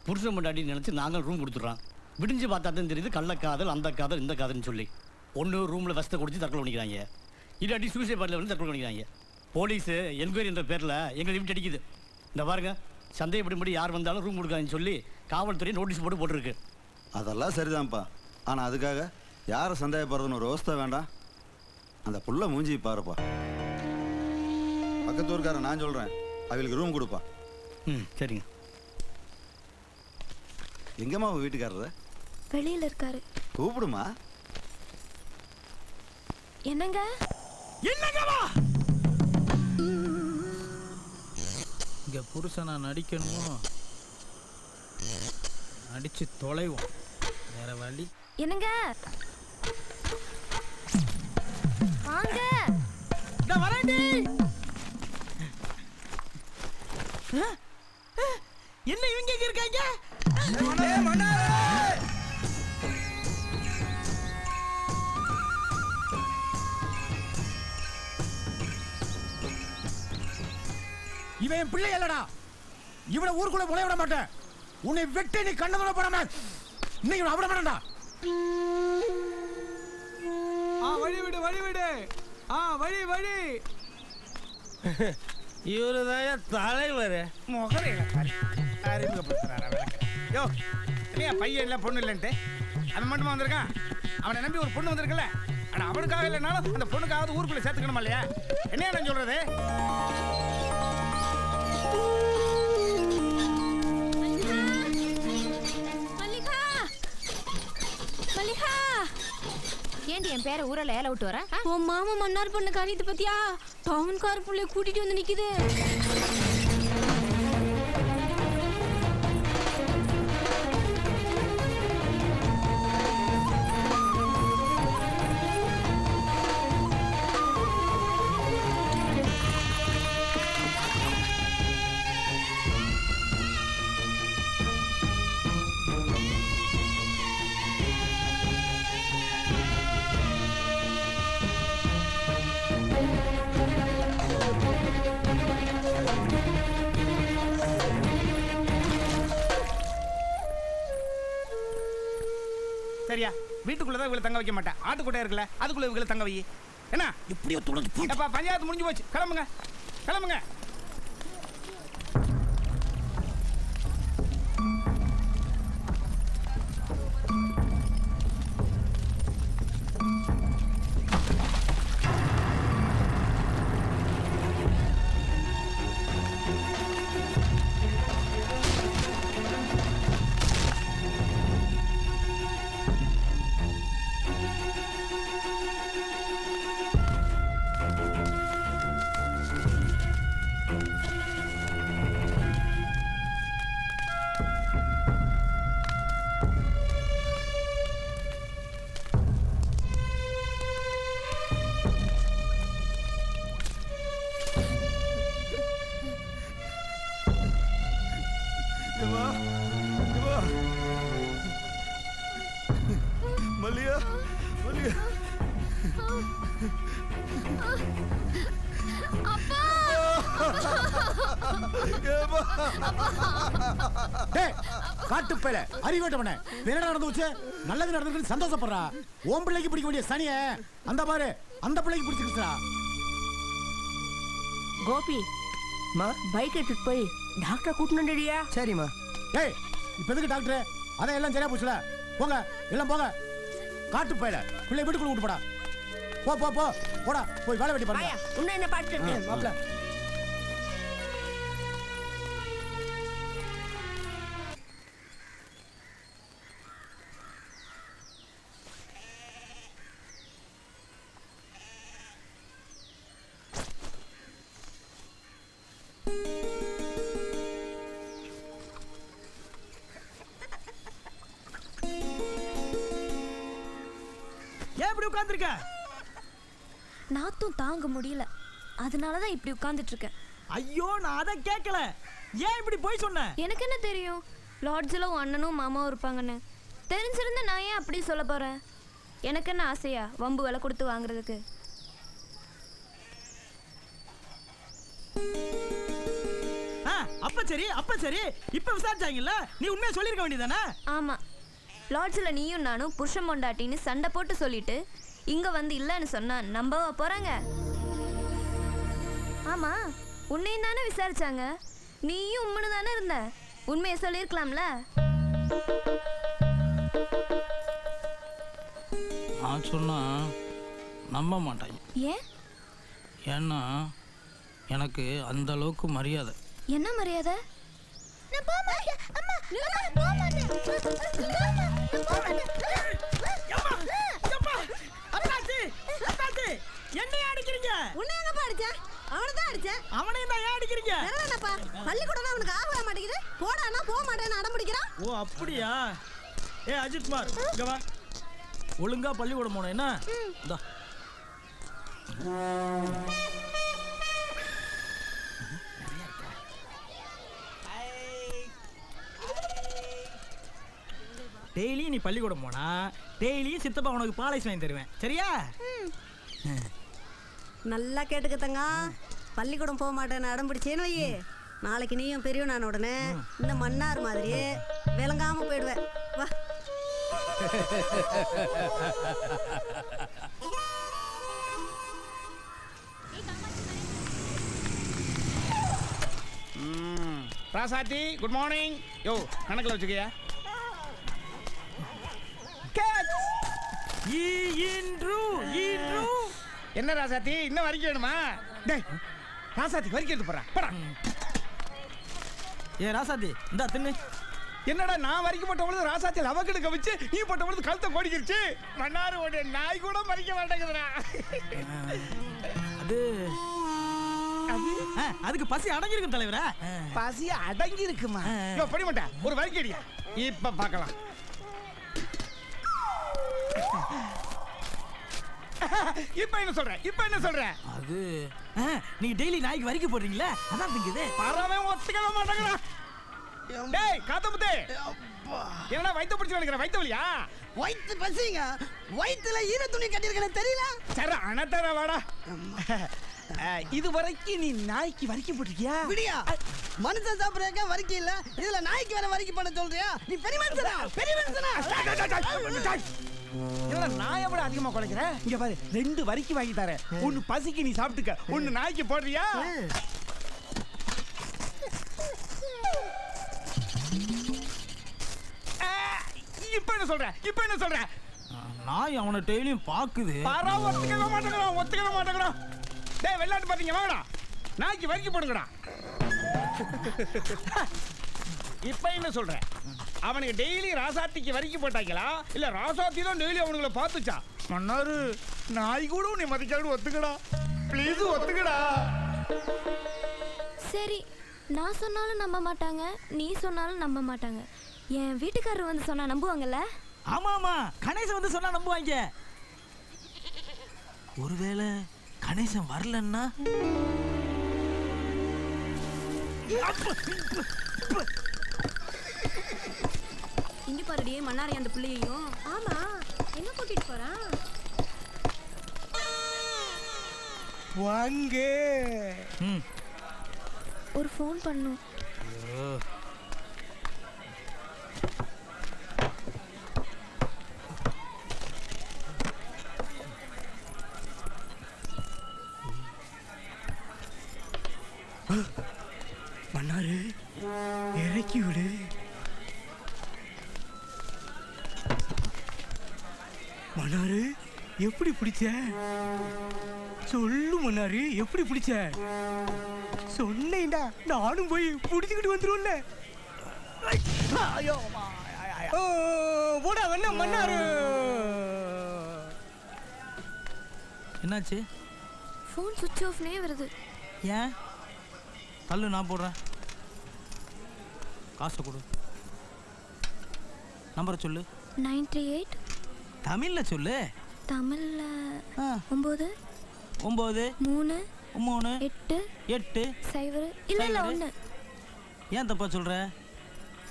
புருஷன் முன்னாடி நினைச்சு நாங்கள் ரூம் கொடுத்துட்றோம். விடிஞ்சு பார்த்தா தான் தெரியுது கள்ளக்காதல், அந்த காதல், இந்த காதல்னு சொல்லி. ஒன்று ரூமில் வசத்தை குடிச்சு தற்கொலை பண்ணிக்கிறாங்க, இல்லாட்டி சூசைட் பாட்டில் வந்து தற்கொலை பண்ணிக்கிறாங்க. போலீஸு என்கொயரி என்ற பேரில் எங்களை லிமிட் அடிக்குது. இந்த பாருங்க, சந்தேகப்படும்படி யார் வந்தாலும் ரூம் கொடுக்காதுன்னு சொல்லி காவல்துறை நோட்டீஸ் போட்டுருக்கு. அதெல்லாம் சரிதான்ப்பா. ஆனால் அதுக்காக யாரை சந்தேகப்படுறதுன்னு ஒரு அவஸ்தை வேண்டாம். அந்த புள்ள மூஞ்சி பாருப்பா. பக்கத்து ஊருக்காரன் நான் சொல்கிறேன், அவங்களுக்கு ரூம் கொடுப்பா. ம் சரிங்க. எங்கம்மா உங்கள் வீட்டுக்காரரு? வெளியில இருக்காரு. கூப்பிடுமா. என்னங்க என்னங்கவா? இங்க புருஷனா நடிக்கணும், நடிச்சு தொலைவோம், வேற வழி. என்னங்க வாங்க. நான் வரேன்டி. என்ன இவங்க இங்க இருக்காங்க? இவன் என் பிள்ளை இல்லடா. இவனை ஊருக்குள்ள முளைய விட மாட்டேன். உன்னை வெட்டி நீ கண்ணு போடாம இன்னைக்கு விட மாட்டேன்டா. வழி விடு, வழி விடு. வழி வழி. இவருதான் தலைவர். முகரையில அறிமுகப்படுத்துறாரு. யோ இல்லையா பையன் இல்லை பொண்ணு இல்லைன்ட்டு அவன் மட்டுமா வந்திருக்கான்? அவனை நம்பி ஒரு பொண்ணு வந்திருக்கல. ஆனால் அவனுக்காக இல்லைனாலும் அந்த பொண்ணுக்காவது ஊருக்குள்ள சேர்த்துக்கணுமா இல்லையா? என்ன நான் சொல்றது? ஏண்டி என் பேரை ஊரில் ஏல விட்டு வர? உன் மாமா மன்னார் பொண்ணு காரியத்தை பத்தியா? டவுன்கார பிள்ளைய கூட்டிட்டு வந்து நிக்குது. சரியா வீட்டுக்குள்ளதான் இவங்களை தங்க வைக்க மாட்டேன். ஆட்டுக்குட்டை இருக்குல்ல அதுக்குள்ள இவங்களை தங்க வை. என்ன எப்படியோ துணை பஞ்சாயத்து முடிஞ்சு போச்சு. கிளம்புங்க கிளம்புங்க. மல்லியா மல்லியா. காட்டுப்பேல அறிவேட்டவனே என்ன நடந்து வச்சு நல்லது நடந்துருக்கு சந்தோஷப்படுறா. ஓம் பிள்ளைக்கு பிடிக்க வேண்டிய சனிய அந்த பாரு அந்த பிள்ளைக்கு பிடிச்சிருச்சா. கோபி பைக் எடுத்துட்டு போய் டாக்டர் கூட்டணும்டியா? சரிம்மா. ஏய் இப்ப எதுக்கு டாக்டர்? அதான் எல்லாம் சரியா போச்சுல. போங்க எல்லாம் போங்க. காட்டுப்பேல பிள்ளை வீட்டுக்குள்ள விட்டு போடா. போ போ போ போடா போய் வேலை வெட்டி பாருங்க. உன்ன என்ன பாட்டு மாப்ள ஏன் இப்படி உட்கார்ந்திருக்க? நாத்தும் தாங்க முடியல, அதனாலதான் இப்படி உட்கார்ந்துட்டு இருக்கேன். ஐயோ நான் அதை கேட்கல. ஏன் இப்படி போய் சொன்ன? எனக்கு என்ன தெரியும் லாட்ஜில் உன் அண்ணனும் மாமாவும் இருப்பாங்கன்னு. தெரிஞ்சிருந்தா நான் ஏன் அப்படி சொல்ல போறேன்? எனக்கு என்ன ஆசையா வம்பு விலை கொடுத்து வாங்குறதுக்கு? அப்ப சரி அப்ப சரி. இப்ப விசாரிச்சாங்கல்ல, நீ உண்மையா சொல்லிருக்க வேண்டியதானே? ஆமா, லாட்ஜில் நீயும் நானும் புருஷன் பொண்டாட்டின்னு சண்டை போட்டு சொல்லிட்டு இங்க வந்து இல்லைன்னு சொன்னா நம்பவா போறாங்க? ஆமா, உன்னையும் தானே விசாரிச்சாங்க. நீயும் உம்முன்னு தானே இருந்த. உண்மையை சொல்லியிருக்கலாம்ல. நான் சொன்னா நம்ப மாட்டாங்க. ஏன்? ஏன்னா எனக்கு அந்த அளவுக்கு மரியாதை. என்ன மரியாதை? நான் போக மாட்டேன் அம்மா, நான் போக மாட்டேன். என்னைய அடிக்கிறீங்க? உன்னை எங்கப்பா அடிச்சேன்? அவனை தான் அடிச்சேன். அவனையும் தான் ஏன் அடிக்கிறீங்க? என்னப்பா பள்ளிக்கூடம் அவனுக்கு ஆக மாட்டேங்குது. போடானா போக மாட்டேன்னு அடம் பிடிக்கிறான். ஓ அப்படியா? ஏ அஜித் குமார் இங்க வா. ஒழுங்கா பள்ளிக்கூடம் போனோம் என்ன? இந்தா. டெய்லி நீ பள்ளிக்கூடம் போனா டெய்லியும் சித்தப்பா உனக்கு பாலைஸ் வாங்கி தருவேன். சரியா? நல்லா கேட்டுக்கத்தங்க. பள்ளிக்கூடம் போக மாட்டேன்னு அடம் பிடிச்சேன்னு வையே, நாளைக்கு நீயும் பெரியவனான உடனே இந்த மன்னார் மாதிரியே விளங்காம போயிடுவேன். வா. ராசாத்தி குட் மார்னிங். யோ கணக்கில் வச்சுக்கயா. என்ன ராசாத்தி இன்னும் வரைக்கும் வேணுமா? டேய் ராசாத்தி வரைக்கும் எடுத்து போறா. ஏ ராசாத்தி இந்தா தின்னு. என்னடா நான் வரைக்கும் போட்ட பொழுது ராசாத்தி லவக்கெடு கவிச்சு நீ போட்ட பொழுது கழுத்தை கோடிக்கிருச்சு. மன்னாரு ஓட நாய் கூட மறிக்க மாட்டேங்குதுடா. அதுக்கு பசி அடங்கி இருக்கும் தலைவரா. பசி அடங்கி இருக்குமா? படி மாட்டேன் ஒரு வரைக்கும் அடியா. இப்ப பார்க்கலாம். இப்ப என்ன சொல்ற? அது நீங்க டெய்லி நாய்க்கு வரைக்கும் போடுறீங்களா? அதான் திங்குது. பரவன் ஒத்துக்கவே மாட்டேங்கிறான். டேய் காத்தமுத்து, என்னடா வயித்த பிடிச்சு வலிக்கிற? வயித்த வலியா? வயித்து பசிங்க. வயித்துல ஈர துணி கட்டியிருக்கேன்னு தெரியல. சரி அனத்தர வாடா. இது வரைக்கும் நீ நாய்க்கு வரைக்கும் போட்டிருக்கியா? விடியா மனுஷன் சாப்பிடுறக்க வரைக்கும் இல்ல, இதுல நாய்க்கு வேற வரைக்கும் பண்ண சொல்றியா? நீ பெரிய மனுஷனா? என்னடா நாயை விட அதிகமா குலைக்கிற? இங்க பாரு 2 வரைக்கும் வாங்கி தரேன். ஒன்னு பசிக்கு நீ சாப்பிட்டுக்க, ஒன்னு நாய்க்கு போடுறியா? இப்ப என்ன சொல்ற? நாய் அவனை டெய்லியும் பாக்குது. ஒத்துக்கவே மாட்டேங்கிறான். டேய் வெள்ளாட்டு பாத்தீங்க வாங்கடா, நாய்க்கு வரைக்கும் போடுங்கடா. இப்ப என்ன சொல்ற? அவனுக்கு டெய்லி ராசாத்திக்கு வரைக்கும் போட்டாங்களா இல்ல ராசாத்தி தான் டெய்லி அவனுங்களை பார்த்துச்சா? மன்னாரு நாய் கூட நீ மதிக்காடு ஒத்துக்கடா, ப்ளீஸ் ஒத்துக்கடா. சரி, நான் சொன்னாலும் நம்ப மாட்டாங்க, நீ சொன்னாலும் நம்ப மாட்டாங்க. என் வீட்டுக்காரர் வந்து சொன்னா நம்புவாங்கல்ல? ஆமா கணேசன் வந்து சொன்னா நம்புவாங்க. ஒருவேளை கணேசன் வரலன்னா இங்க பாருடி மன்னாரி அந்த பிள்ளையையும். ஆமா, எங்க கூட்டிட்டு போறான்? வாங்க ஒரு ஃபோன் பண்ணும். மன்னாரு இறக்கி விடு. மன்னாரு எப்படி பிடிச்ச? சொல்லு மன்னாரு, எப்படி பிடிச்ச? சொன்னேன்டா, நானும் போய் பிடிச்சுக்கிட்டு வந்துருவோம்ல. போடா வேணா மன்னாரு. என்னாச்சு? ஃபோன் சுவிட்ச் ஆஃப்னே வருது. ஏன்? தள்ளு, நான் போடுறேன். காசை கொடு. நம்பரை சொல்லு. 938. தமிழ்ல சொல்லு. தமிழ்ல 9 9 3 3 8 8 0 இல்ல 1. ஏன் தப்பா சொல்ற?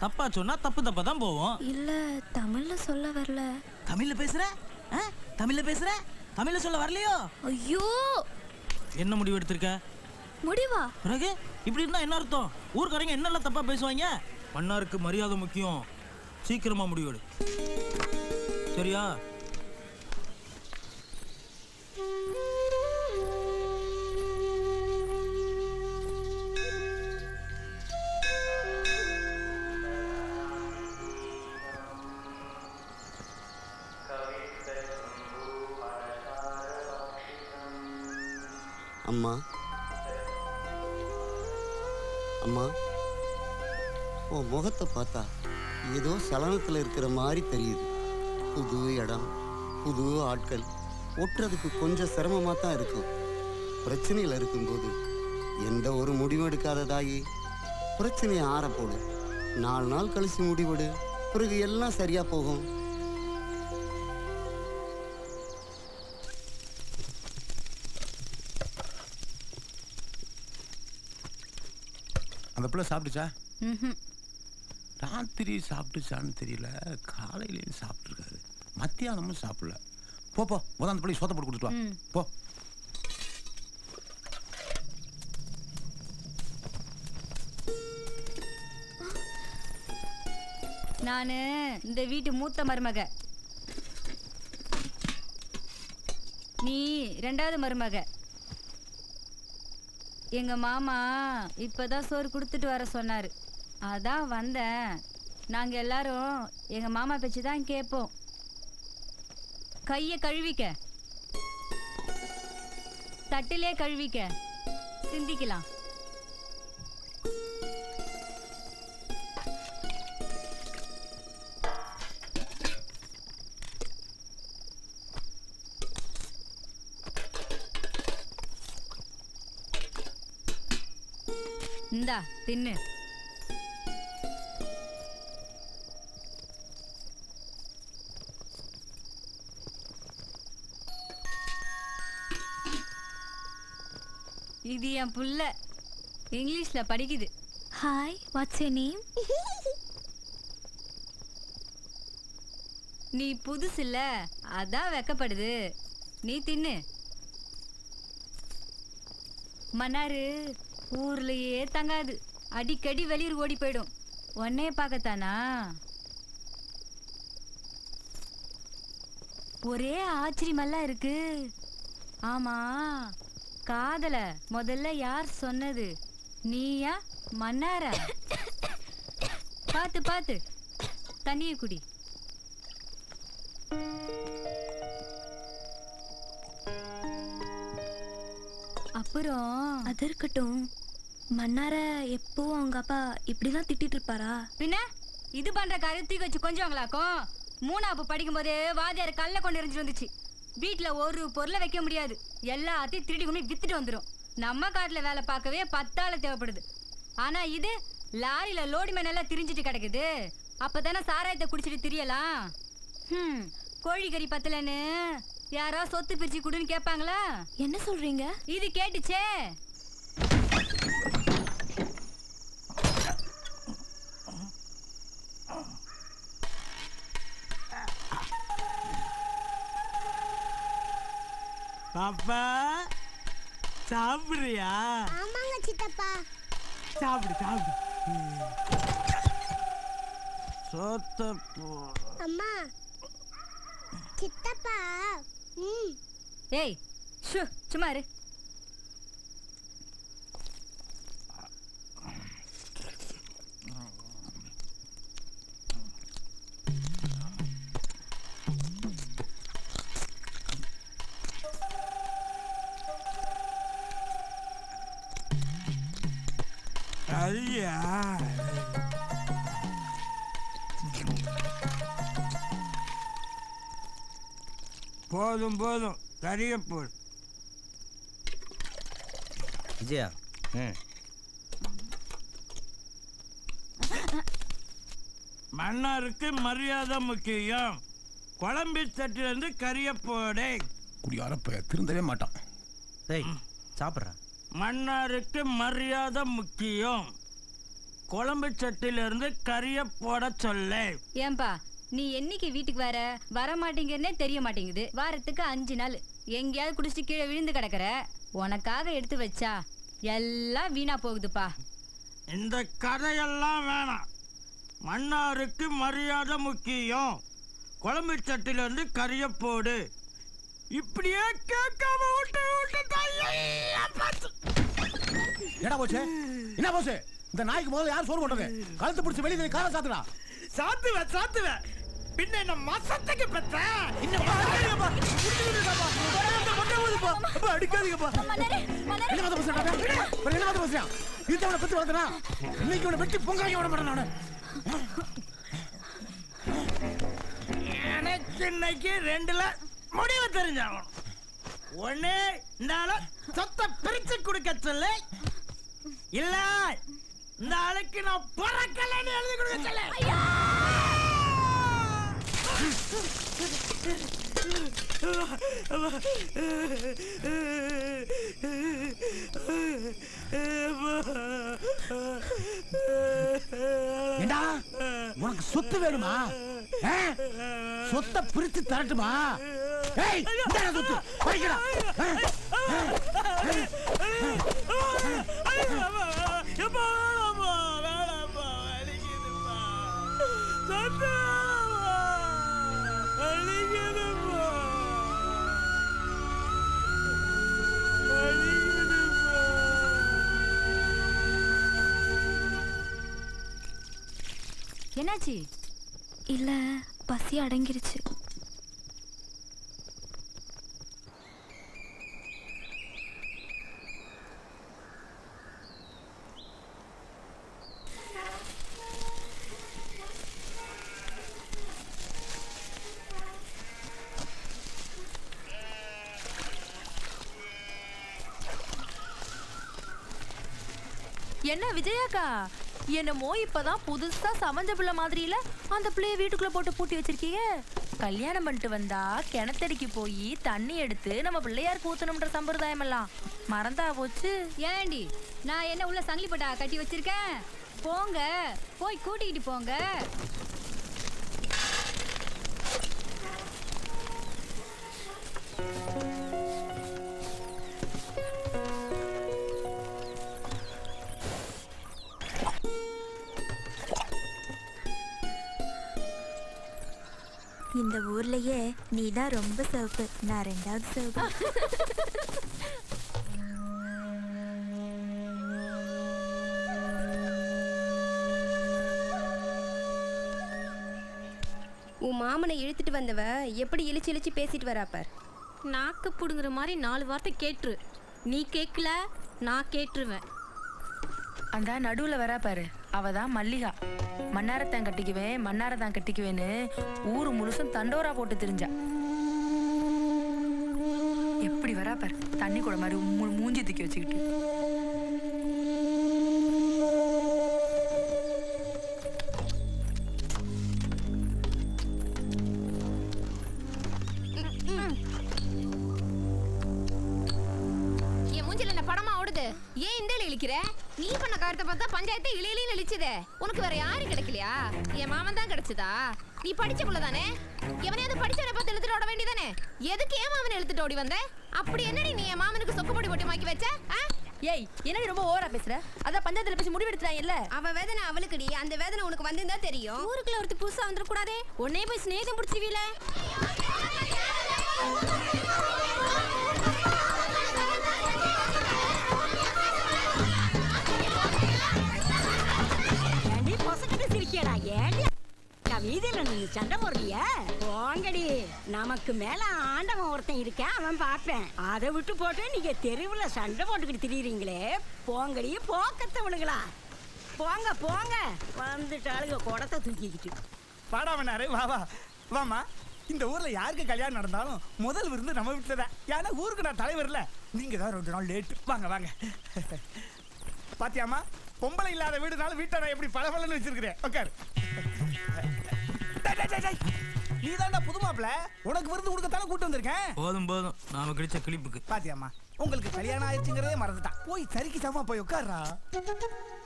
தப்பா சொன்னா தப்பு தான் போவோம். இல்ல தமிழ்ல சொல்ல வரல. தமிழ்ல பேசுற? தமிழ்ல பேசுற? தமிழ்ல சொல்ல வரலையோ? ஐயோ, என்ன முடிவு எடுத்திருக்க? முடிவா? பிறகு இப்படி இருந்தா என்ன அர்த்தம்? ஊர்க்காரங்க என்னெல்லாம் தப்பா பேசுவாங்க. மன்னாருக்கு மரியாதை முக்கியம். சீக்கிரமா முடிவெடு, சரியா? அம்மா அம்மா உன் முகத்தை பார்த்தா ஏதோ சலனத்தில் இருக்கிற மாதிரி தெரியுது. புது இடம், புது ஆட்கள், ஒட்டுறதுக்கு கொஞ்சம் சிரமமாக தான் இருக்கும். பிரச்சனையில் இருக்கும்போது எந்த ஒரு முடிவும் எடுக்காத தாயி பிரச்சனையை ஆறப்போடு. 4 நாள் கழிச்சு முடிவெடு, பிறகு எல்லாம் சரியா போகும். அந்த பிள்ளை சாப்பிட்டுச்சா? ராத்திரி சாப்பிட்டுச்சான்னு தெரியல, காலையிலேயும் சாப்பிட்டுருக்காரு, மத்தியானமும் சாப்பிடல. போ அந்த பிள்ளை சோத்த போட்டு கொடுத்துட்டு வா போ. நானு இந்த வீட்டு மூத்த மருமக, நீ 2வது மருமக. எங்க மாமா இப்பதான் சோறு கொடுத்துட்டு வர சொன்னாரு, அதான் வந்தேன். நாங்க எல்லாரும் எங்க மாமா பேச்சு தான் கேட்போம். கைய கழுவிக்க, தட்டிலே கழுவிக்க, சிந்திக்கலாம். இந்தா தின்னு. இது என் புள்ள, இங்கிலீஷ்ல படிக்குது. Hi, what's your name? நீ புதுசு இல்ல, அதான் வெக்கப்படுது. நீ தின்னு. மன்னாரு ஊர்லயே தங்காது, அடிக்கடி வெளியூர் ஓடி போயிடும். உன்னைய பார்க்கத்தானா? ஒரே ஆச்சரியமெல்லாம் இருக்கு. ஆமா, காதல முதல்ல யார் சொன்னது, நீயா மன்னாரா? பாத்து பாத்து தண்ணிய குடி. அப்புறம் அது இருக்கட்டும், மன்னார எப்பவும் அவங்க அப்பா இப்படிதான் திட்டிட்டு இருப்பாரா? பின்ன இது பண்ற காரியம் தூக்கி வச்சு கொஞ்சவங்களாக்கும். 3ஆப்பு படிக்கும் போதே வாதியார் கல்ல கொண்டு எரிஞ்சிட்டு வந்துச்சு. வீட்டுல ஒரு பொருளை வைக்க முடியாது, எல்லாத்தையும் திருடி கொண்டு வித்துட்டு வந்துடும். நம்ம காட்டுல வேலை பார்க்கவே 10 ஆள் தேவைப்படுது. ஆனா இது லாரியில லோடு மேன் எல்லாம் திரிஞ்சிட்டு கிடக்குது. அப்பதானே சாராயத்தை குடிச்சிட்டு திரியலாம். கோழிக்கறி பத்தலன்னு யாரோ சொத்து பிரிச்சு குடுன்னு கேட்பாங்களா? என்ன சொல்றீங்க? இது கேட்டுச்சே. பாப்பா சாப்பிடுறியா? ஆமாங்க சித்தப்பா. சாப்பிடு சாப்பிடு. சோத்த அம்மா சித்தப்பா. ஏய் ஷு, சும்மா இரு. ஐயா போதும் போதும், கரிய போடு. விஜயா, மன்னாருக்கு மரியாதை முக்கியம். குழம்பு சட்டிலிருந்து கரிய போடே. குடியாரப்ப திருந்தவே மாட்டான். டேய் சாப்பிட்றேன். மன்னாருக்கு மரியாதை முக்கியம். குழம்பு சட்டிலிருந்து கரிய போட சொல்ல. ஏன்பா நீ என்னைக்கு வீட்டுக்கு வர மாட்டேங்கன்னே தெரிய மாட்டேங்குது. வாரத்துக்கு 5 நாள் எங்கேயாவது குடிச்சிட்டு கீழே விழுந்து கிடக்குற. உனக்காக எடுத்து வச்சா எல்லாம் வீணா போகுதுப்பா. இந்த கதையெல்லாம் வேணாம். மன்னாருக்கு மரியாதை முக்கியம். குழம்பு சட்டிலிருந்து கரிய போடு. இப்படியே கேட்காம என்ன போச்சு? என்ன போச்சு? இந்த நாய்க்கு முதல்ல யார் சோறு போட்டது? கழுத்து பிடிச்சி வெளியே காலை சாத்துடா. சாத்துவேன் சாத்துவேன். பின்ன என்ன மாசத்துக்கு பெத்த இன்னும் அடிக்காதீங்கப்பா. என்ன மாத்த பேசுறேன்? இத்தவனை பத்தி வளர்த்தனா இன்னைக்கு உன வெட்டி பொங்கலைக்கு விட மாட்டேன் நானு. எனக்கு இன்னைக்கு 2ல முடிவு தெரிஞ்சாகணும். ஒண்ணு இந்த ஆளு சொத்தை பிரிச்சு கொடுக்க சொல்லு, இல்ல இந்த ஆளுக்கு நான் பிறக்கலன்னு எழுதி கொடுக்க சொல்லு. ஏண்டா உனக்கு சொத்து வேணுமா? சொத்தை பிரிச்சு தரட்டுமா? ஏய் இந்தாடா சொத்து பறிக்கடா. என்னாச்சு? இல்ல பசி அடங்கிருச்சு. என்ன விஜயாக்கா, என்னமோ இப்பதான் புதுசா சமஞ்ச பிள்ளை மாதிரி இல்ல அந்த பிள்ளைய வீட்டுக்குள்ள போட்டு பூட்டி வச்சிருக்கீங்க. கல்யாணம் பண்ணிட்டு வந்தா கிணத்தடிக்கு போய் தண்ணி எடுத்து நம்ம பிள்ளையாருக்கு ஊத்தணும்ன்ற சம்பிரதாயம் எல்லாம் மறந்தா போச்சு. ஏண்டி நான் என்ன உள்ள சங்கிலி பட்டா கட்டி வச்சிருக்கேன்? போங்க போய் கூட்டிக்கிட்டு போங்க. இந்த ஊர்லயே நீதான் ரொம்ப சிவப்பு, நான் 2வது சிவப்பு. உன் மாமனை இழுத்துட்டு வந்தவ எப்படி இழிச்சு இழிச்சு பேசிட்டு வராப்பார். நாக்கு புடுங்குற மாதிரி 4 வார்த்தை கேட்டுரு. நீ கேட்கல நான் கேட்டுருவேன். அந்த நடுவுல வரா பாரு, அவதான் மல்லிகா. மன்னாரத்தான் கட்டிக்குவேன் மன்னாரத்தான் கட்டிக்குவேன்னு ஊரு முழுசும் தண்டோரா போட்டு திரிஞ்சா. எப்படி வரா பாரு, தண்ணி கூட மாதிரி மூஞ்சி தூக்கி வச்சுக்கிட்டு. என் மூஞ்சில என்ன படமா ஓடுது? ஏன் இந்த இழிக்கிற? நீ பண்ண காரியத்தை பார்த்தா பஞ்சாயத்து இழியிலையும் இழிச்சுதே. உனக்கு வேற யாரும் கிடைக்கலையா? என் மாமன் தான் கிடைச்சதா? நீ படிச்ச புள்ள தானே? எவனையாவது படிச்சவனை பார்த்து இழுத்துட்டு ஓட வேண்டியதானே? எதுக்கு ஏன் மாமனை இழுத்துட்டு ஓடி வந்த? அப்படி என்னடி நீ என் மாமனுக்கு சொக்குப்பொடி போட்டு மாக்கி வச்ச? ஏய் என்னடி ரொம்ப ஓவரா பேசுற? அதான் பஞ்சாயத்துல பேசி முடிவெடுத்துறாங்கல்ல. அவ வேதனை அவளுக்குடி, அந்த வேதனை உனக்கு வந்திருந்தா தெரியும். ஊருக்குள்ள ஒருத்தி புதுசா வந்துட கூடாதே. உன்னைய போய் ஸ்நேகம் பிடிச்சிவீல. வீதியில நின்று சண்டை போடுறிய? போங்கடி, நமக்கு மேல ஆண்டவன் ஒருத்தன் இருக்கேன், அவன் பார்ப்பேன். அதை விட்டு போட்டு நீங்க தெருவுல சண்டை போட்டுக்கிட்டு திரியுறீங்களே, போங்கடி போக்கத்தவளுங்களா. போங்க போங்க, வந்துட்டாளுங்க குடத்தை தூக்கிக்கிட்டு. பாடாமனாரு வா வா வாமா. இந்த ஊர்ல யாருக்கு கல்யாணம் நடந்தாலும் முதல் விருந்து நம்ம வீட்டுல தான். ஏன்னா ஊருக்கு நான் தலைவர்ல, நீங்க தான் 2 நாள் லேட்டு. வாங்க வாங்க. பாத்தியாமா, பொம்பளை இல்லாத வீடுனால வீட்டை நான் எப்படி பளபளன்னு வச்சிருக்கிறேன். உட்காரு. நீ தான்டா புது மாப்பிள்ள, உனக்கு விருந்து கொடுக்கத்தானே கூட்டு வந்திருக்கேன். போதும் போதும், நாம கிடைச்ச கிளிப்புக்கு. பாத்தியாமா, உங்களுக்கு கல்யாணம் ஆயிடுச்சுங்கிறதே மறந்துட்டான். போய் சரிக்கு சமமா போய் உட்கார்றா.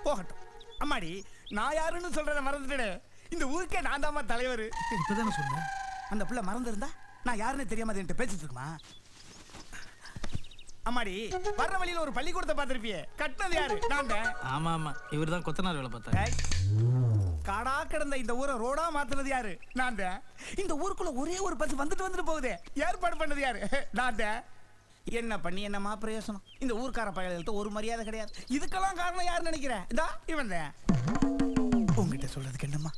போகட்டும். அம்மாடி, நான் யாருன்னு சொல்றத மறந்துட்டேன். இந்த ஊருக்கே நான் தாமா தலைவர். இப்பதானே சொன்னேன். அந்த பிள்ளை மறந்துருந்தா நான் யாருன்னு தெரியாம என்கிட்ட பேசிட்டு இருக்குமா? அம்மாடி, வர்ற வழியில ஒரு பள்ளிக்கூடத்தை பார்த்திருப்பியே, கட்டினது யாரு? நான் தான். ஆமா ஆமா, இவர்தான் கொத்தனார் வேலை பார்த்தாரு. காடா கிடந்த இந்த ஊரை ரோடா மாத்துனது யாரு? நான் தான். இந்த ஊருக்குள்ள ஒரே ஒரு பஸ் வந்துட்டு போகுதே, ஏற்பாடு பண்ணது யாரு? நான் தான். என்ன பண்ணி என்னமா பிரயோசனம்? இந்த ஊர்க்கார பயல்கிட்ட ஒரு மரியாதை கிடையாது. இதுக்கெல்லாம் காரணம் யாருன்னு நினைக்கிறேன்? இதா இவன் தான். உங்ககிட்ட சொல்றதுக்கு என்னம்மா?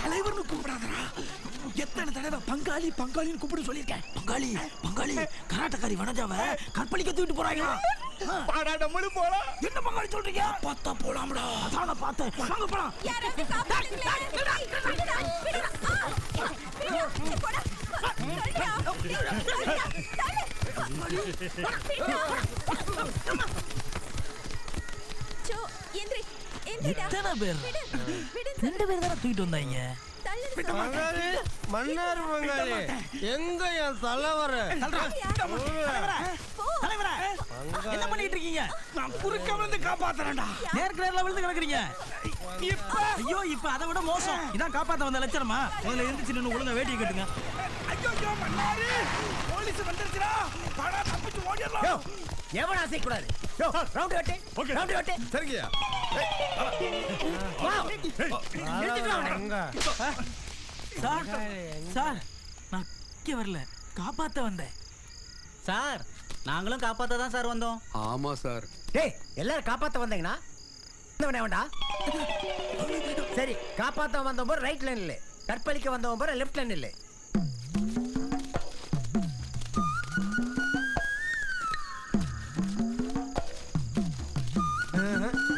தலைவர்னு கூப்பிடாதடா. எத்தனை தடவை பங்காளி பங்காளின்னு கூப்பிட சொல்லியிருக்கேன். பங்காளி பங்காளி கராட்டக்காரி வனஜாவ கற்பழிக்க தூக்கிட்டு போறாங்களா? நம்மளும் போலாம். என்ன பங்காளி சொல்றீங்க? பார்த்தா போலாம்டா. அதான் நான் பார்த்தேன். வாங்க போலாம். எத்தனை பேர்? 2 பேர் தானே தூக்கிட்டு வந்தாங்க. மன்னார் பங்காளி எங்க என் தலைவர்? என்ன பண்ணிட்டு இருக்கீங்க? நான் குறுக்க வந்து காப்பாத்துறேன்டா. நேருக்கு நேர்ல விழுந்து கிடக்குறீங்க. ஐயோ இப்ப அதை விட மோசம். இதான் காப்பாத்த வந்த லட்சணமா? முதல்ல எந்திரிச்சு நின்னு ஒழுங்கா வேட்டியை கட்டுங்க. ஐயோ மன்னாரு போலீஸ் வந்துருச்சுடா. படா தப்பிச்சு ஓடிடலாம். எவன் அசைக்க கூடாது. ரவுண்ட் வெட்டு. ஓகே ரவுண்ட் வெட்டு. சரிங்கய்யா. சார் சார் நான் இங்க வரல, காப்பாத்த வந்தேன். சார் நாங்களும் காப்பாத்த தான் சார் வந்தோம். ஆமா சார். டேய் எல்லாரும் காப்பாத்த வந்தீங்கன்னா வேண்டா. சரி காப்பாத்த வந்தவன் ரைட் லைன் இல்ல, கற்பழிக்க வந்தவன் லெஃப்ட் லைன் இல்ல.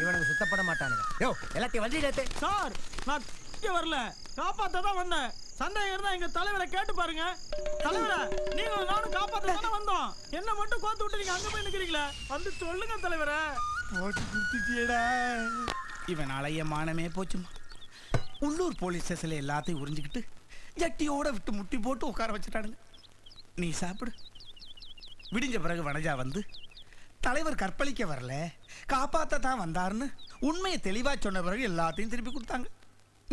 இவனுக்கு சுத்தப்பட மாட்டானுங்க. யோ எல்லாத்தையும் வண்டி ஏத்து. சார் நான் இங்க வரல, காப்பாத்த தான் வந்தேன். சந்தேகம் இருந்தா எங்க தலைவரை கேட்டு பாருங்க. தலைவரை நீங்களும் நானும் காப்பாத்த தானே வந்தோம். என்ன மட்டும் கோத்து விட்டு நீங்க அங்க போய் நிக்கிறீங்களே, வந்து சொல்லுங்க தலைவரை. ஓட்டு குத்திட்டியடா. இவனால என் மானமே போச்சுமா. உள்ளூர் போலீஸ் ஸ்டேஷன்ல எல்லாத்தையும் உறிஞ்சிக்கிட்டு ஜட்டியோட விட்டு முட்டி போட்டு உட்கார வச்சுட்டானுங்க. நீ சாப்பிடு. விடிஞ்ச பிறகு வனஜா வந்து தலைவர் கற்பழிக்க வரல, காப்பாத்த தான் வந்தாருன்னு உண்மையை தெளிவா சொன்ன பிறகு எல்லாத்தையும் திருப்பி கொடுத்தாங்க.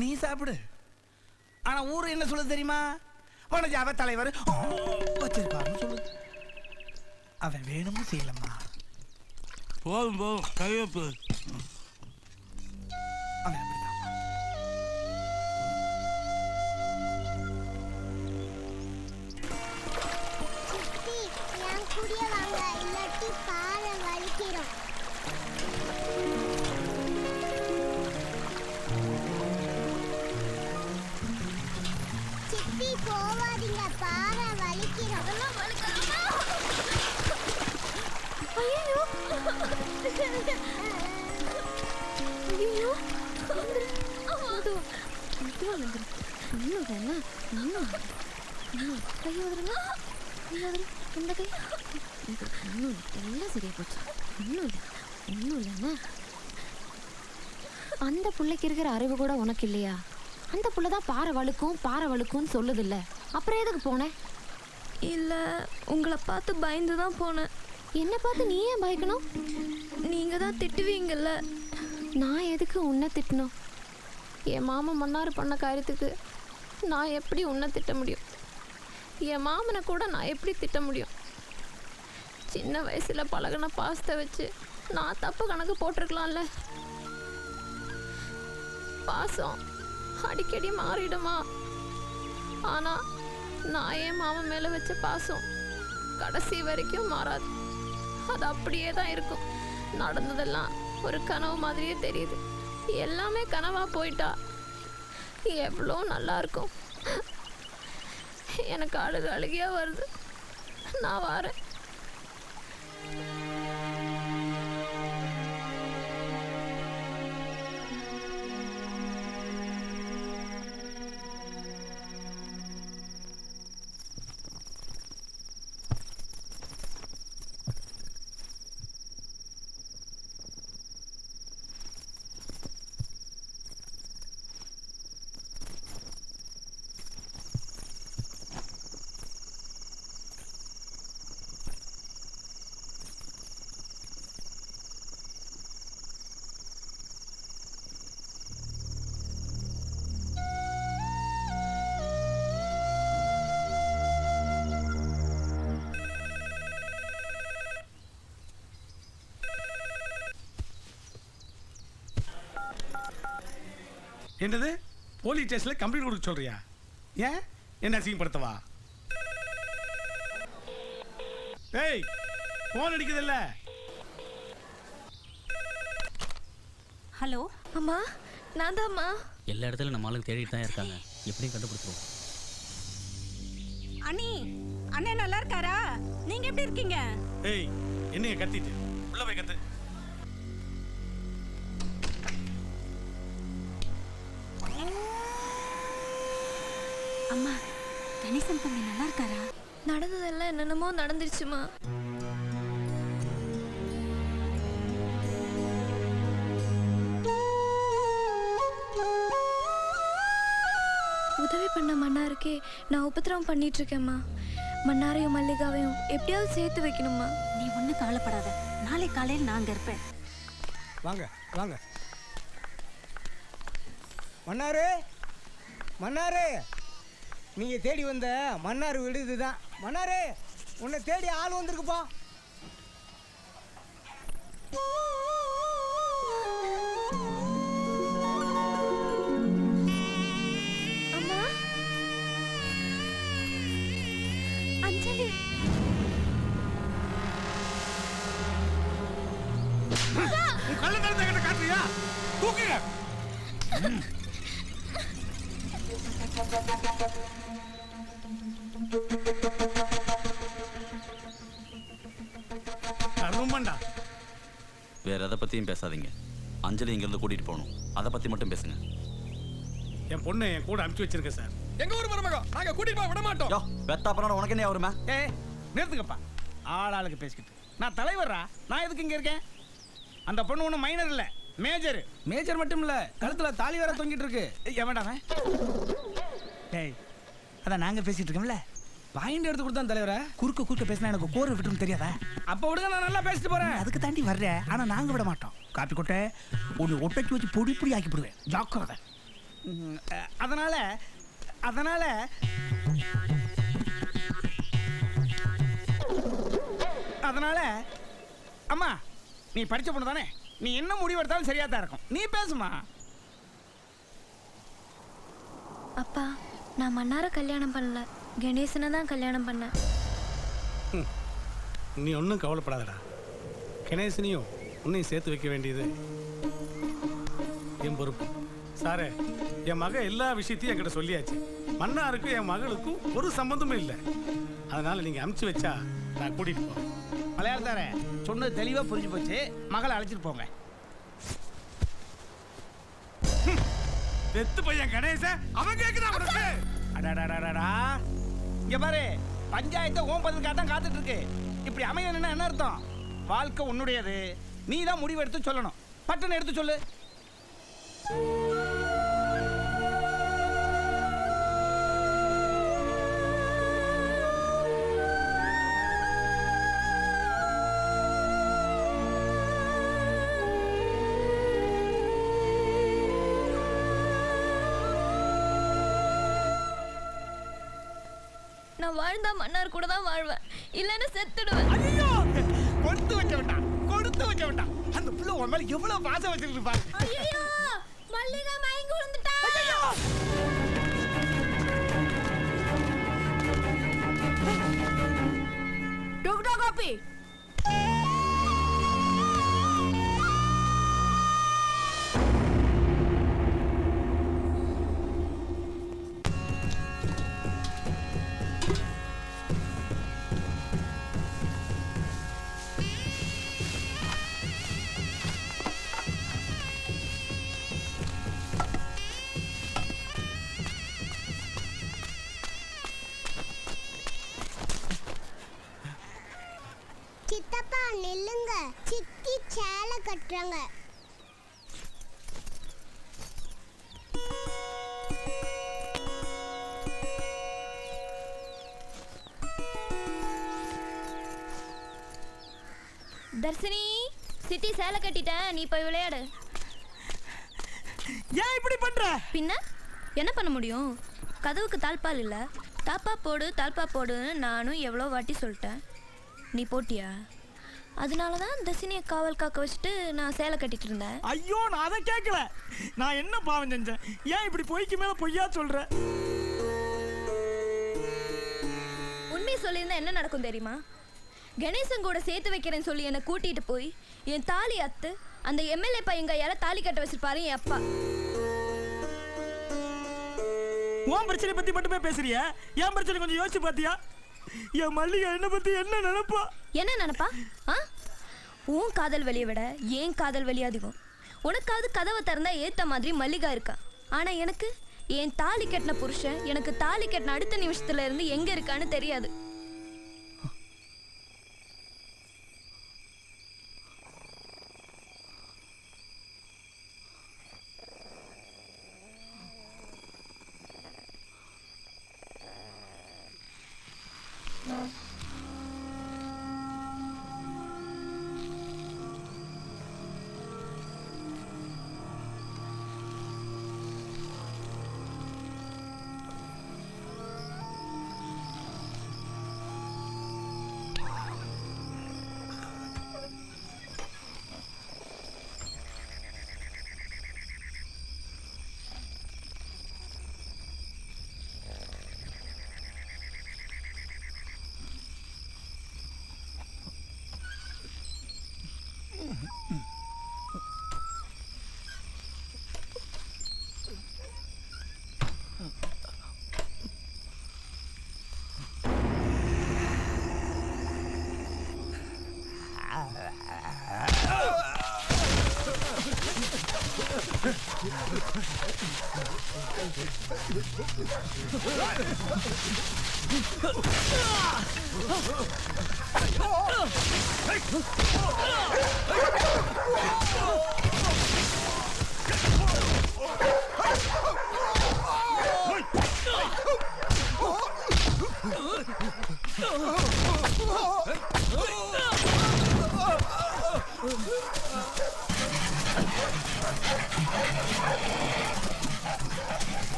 நீ சாப்பிடு. ஆனா ஊர் என்ன சொல்லுது தெரியுமா? வனஜாவை தலைவர் வச்சிருக்காருன்னு சொல்லுது. அவன் வேணும்னு செய்யலம்மா. போதும் போதும் கையப்பு. அவன் அப்படிதான். என் கூடிய வாங்க, இல்லாட்டி பாறை வலிக்கிறோம். சித்தி போவாதீங்க, பாறை வலிக்கிறோம். ஐயோ ஐயோ இந்த கை எல்லாம் சரியா போச்சு. ஒன்றும் இல்லைன்னா அந்த பிள்ளைக்கு இருக்கிற அறிவு கூட உனக்கு இல்லையா? அந்த புள்ள தான் பாறை வழுக்கும்னு சொல்லுது இல்ல, அப்புறம் எதுக்கு போனேன்? இல்லை உங்களை பார்த்து பயந்து தான் போனேன். என்ன பார்த்து நீ ஏன் பயக்கணும்? நீங்கள் தான் திட்டுவீங்கல்ல. நான் எதுக்கு உன்னை திட்டணும்? என் மாமா மன்னார் பண்ண காரியத்துக்கு நான் எப்படி உன்னை திட்ட முடியும்? என் மாமனை கூட நான் எப்படி திட்ட முடியும்? சின்ன வயசில் பழகின பாசத்தை வச்சு நான் தப்பு கணக்கு போட்டிருக்கலாம்ல. பாசம் அடிக்கடி மாறிடுமா? ஆனால் நான் என் மாமன் மேலே வச்ச பாசம் கடைசி வரைக்கும் மாறாது. அது அப்படியே தான் இருக்கும். நடந்ததெல்லாம் ஒரு கனவு மாதிரியே தெரியுது. எல்லாமே கனவா போயிட்டா எவ்வளோ நல்லா இருக்கும். எனக்கு அழுகையா வருது. நான் வரேன். என்னது போலீஸ் ஸ்டேஷனில் கம்ப்ளைண்ட் கொடுக்க சொல்றியா? ஏன் என்ன அசிங்கப்படுத்தவா? ஏய் போன் அடிக்குது இல்ல? ஹலோ அம்மா நான் தான்மா. எல்லா இடத்துலையும் நம்ம ஆளுங்க தேடிட்டு தான் இருக்காங்க, எப்படியும் கண்டுபிடிச்சிருவோம். அண்ணி அண்ணே நல்லா இருக்காரா? நீங்க எப்படி இருக்கீங்க? ஏய் என்னங்க கத்திட்டு உள்ள போய் கத்து. அம்மா கணேசன் தம்பி நல்லா இருக்காரா? நடந்ததெல்லாம் என்னென்னமோ நடந்துருச்சுமா. உதவி பண்ண மன்னாருக்கே நான் உபத்திரவம் பண்ணிட்டு இருக்கேம்மா. மன்னாரையும் மல்லிகாவையும் எப்படியாவது சேர்த்து வைக்கணுமா. நீ ஒன்றும் கவலைப்படாத, நாளை காலையில் நான் அங்கே இருப்பேன். வாங்க வாங்க. மன்னாரு மன்னாரு, நீங்க தேடி வந்த மன்னார் வீடு இதுதான். மன்னாரு உன்னை தேடி ஆள் வந்திருக்குப்பா. அம்மா அஞ்சலி. உன் கள்ள தரத்தை கிட்ட காட்டுறியா? தூக்குங்க. அருமண்டா. வேற எதை பத்தியும் பேசாதீங்க. அஞ்சலி இங்கிருந்து கூட்டிட்டு போகணும், அதை பத்தி மட்டும் பேசுங்க. என் பொண்ணை என் கூட அனுப்பிச்சு வச்சிருக்கேன் சார். எங்க ஊர் மருமகம், நாங்க கூட்டிட்டு போக விட மாட்டோம். யோ வெத்தா பண்ணா உனக்கு என்ன வருமா? நிறுத்துங்கப்பா, ஆளாளுக்கு பேசிக்கிட்டு. நான் தலைவர்ரா, நான் எதுக்கு இங்க இருக்கேன்? அந்த பொண்ணு ஒன்றும் மைனர் இல்லை, மேஜர். மேஜர் மட்டும் இல்ல, கழுத்துல தாலி வேற தொங்கிட்டு இருக்கு. எவன்டாம? டேய் அதான் நாங்க பேசிட்டு இருக்கோம்ல, பாயிண்ட் எடுத்து கொடுத்தா தலைவர. குறுக்க பேசினா எனக்கு கோர் விட்டுரும் தெரியாதா? அப்ப விடுங்க, நான் நல்லா பேசிட்டு போறேன். அதுக்கு தாண்டி வர்றேன், ஆனா நாங்க விட மாட்டோம். காப்பி கொட்டை ஒன்று ஒட்டைச்சு வச்சு பொடி பொடி ஆக்கி போடுவேன், ஜாக்கிரதை. அதனால அதனால அதனால அம்மா, நீ படிச்ச பொண்ணு தானே, நீ என்ன முடிவு எடுத்தாலும் சரியா தான் இருக்கும். நீ பேசுமா. அப்பா நான் மன்னாரை கல்யாணம் பண்ணல, கணேசனை தான் கல்யாணம் பண்ணேன். நீ ஒன்றும் கவலைப்படாதடா. கணேசனையும் உன்னையும் சேர்த்து வைக்க வேண்டியது என் பொறுப்பு. சாரே, என் மக எல்லா விஷயத்தையும் என்கிட்ட சொல்லியாச்சு. மன்னாருக்கும் என் மகளுக்கும் ஒரு சம்பந்தமும் இல்லை. அதனால நீங்க அனுப்பிச்சு வச்சா நான் கூட்டிட்டு போறேன். மலையாளத்தார சொன்னது தெளிவா புரிஞ்சு போச்சு. மகளை அழைச்சிட்டு போங்க. வெத்து பையன் கணேசன் அவன் கேக்குதா உனக்கு? அடடடடடா, இங்க பாரு, பஞ்சாயத்தை ஓம் பதிலுக்காக தான் காத்துட்டு இருக்கு. இப்படி அமையணும்னா என்ன அர்த்தம்? வாழ்க்கை உன்னுடையது, நீ தான் முடிவு எடுத்து சொல்லணும். பட்டுன்னு எடுத்து சொல்லு. நான் வாழ்ந்தா மன்னார் கூட தான் வாழ்வேன், இல்லைன்னு செத்துடுவேன். ஐயோ, கொடுத்து வைக்க வேண்டாம், கொடுத்து வைக்க வேண்டாம். அந்த புள்ள உன் மேல எவ்வளவு பாசம் வச்சிருக்கு பாரு. ஐயோ, மல்லிகா மயங்கி விழுந்துட்டா. டாக்டர் காப்பி. சித்தப்பா நில்லுங்க, சித்தி சேலை கட்டுறாங்க. தர்சினி, சித்தி சேலை கட்டிட்டேன், நீ போய் விளையாடு. ஏன் இப்படி பண்ற? பின்ன என்ன பண்ண முடியும்? கதவுக்கு தாழ்பால் இல்ல, தாப்பா போடு தாழ்பா போடுன்னு நானும் எவ்வளோ வாட்டி சொல்லிட்டேன். நீ போட்டியா? அதனால தான் தர்சினியை காவல் காக்க வச்சுட்டு நான் சேலை கட்டிட்டு இருந்தேன். ஐயோ, நான் அதை கேட்கல. நான் என்ன பாவம் செஞ்சேன்? ஏன் இப்படி பொய்க்கு மேல பொய்யா சொல்ற? உண்மையை சொல்லியிருந்தா என்ன நடக்கும் தெரியுமா? கணேசன் கூட சேர்த்து வைக்கிறேன்னு சொல்லி என்னை கூட்டிட்டு போய் என் தாலி அத்து அந்த எம்எல்ஏ பையன் கையால தாலி கட்ட வச்சிருப்பாரு என் அப்பா. உன் பிரச்சனை பத்தி மட்டுமே பேசுறியா? என் பிரச்சனை கொஞ்சம் யோசிச்சு பாத்தியா? என் மல்லிகா என்ன பத்தி என்ன நினைப்பா? என்ன நினைப்பா? உன் காதல் வலியை விட ஏன் காதல் வலி அதிகம். உனக்காவது கதவை திறந்தா ஏத்த மாதிரி மல்லிகா இருக்கா. ஆனா எனக்கு என் தாலி கட்டின புருஷன் எனக்கு தாலி கட்டின அடுத்த நிமிஷத்துல இருந்து எங்க இருக்கான்னு தெரியாது.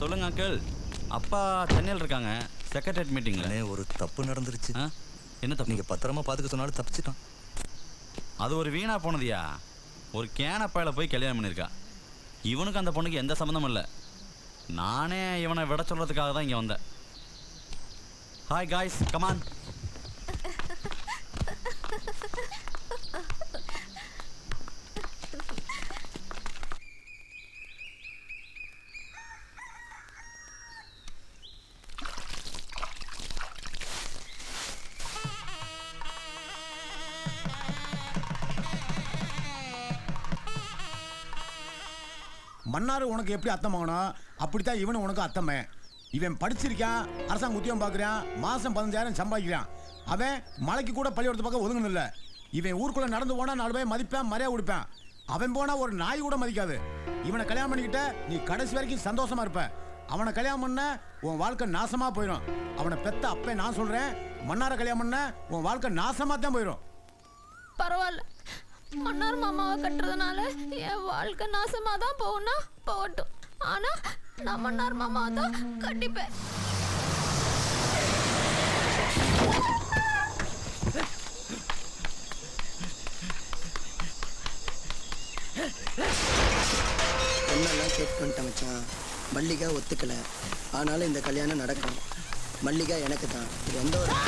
சொல்லுங்க அங்கிள். அப்பா சென்னையில் இருக்காங்க, செக்ரட்டரியேட் மீட்டிங்ல. ஒரு தப்பு நடந்துருச்சு. என்ன தப்பு? நீங்க பத்திரமா பாத்துக்க சொன்னாலும் தப்பிச்சிட்டான். அது ஒரு வீணா போனதியா. ஒரு கேனப்பாயில போய் கல்யாணம் பண்ணியிருக்கா. இவனுக்கு அந்த பொண்ணுக்கு எந்த சம்மந்தமும் இல்லை. நானே இவனை விட சொல்றதுக்காக தான் இங்கே வந்தேன். Hi guys, come on. மன்னாரு உனக்கு எப்படி அத்தமாகணும் அப்படித்தான் இவனு உனக்கு அத்தமே. இவன் படிச்சிருக்கான், அரசாங்க உத்தியோகம் பார்க்குறான், மாதம் 15,000 சம்பாதிக்கிறான். அவன் மலைக்கு கூட பள்ளிக்கூடத்து பக்கம் ஒதுங்கணும் இல்லை. இவன் ஊருக்குள்ளே நடந்து போனால் 4 பேர் மதிப்பேன், மரியாதை கொடுப்பேன். அவன் போனால் ஒரு நாய் கூட மதிக்காது. இவனை கல்யாணம் பண்ணிக்கிட்ட நீ கடைசி வரைக்கும் சந்தோஷமா இருப்ப. அவனை கல்யாணம் பண்ண உன் வாழ்க்கை நாசமாக போயிடும். அவனை பெத்த அப்பே நான் சொல்கிறேன், மன்னாரை கல்யாணம் பண்ண உன் வாழ்க்கை நாசமாக தான் போயிடும். பரவாயில்ல, மன்னார் மாமாவை கட்டுறதுனால என் வாழ்க்கை நாசமா தான் போகும்னா போகட்டும். ஆனா நான் மன்னார் மாமாவை தான் கட்டிப்பேன். பொண்ணெல்லாம் செக் பண்ணிட்டேன் மச்சான். மல்லிகா ஒத்துக்கல, ஆனாலும் இந்த கல்யாணம் நடக்கும். மல்லிகா எனக்கு தான். இது எந்த ஒரு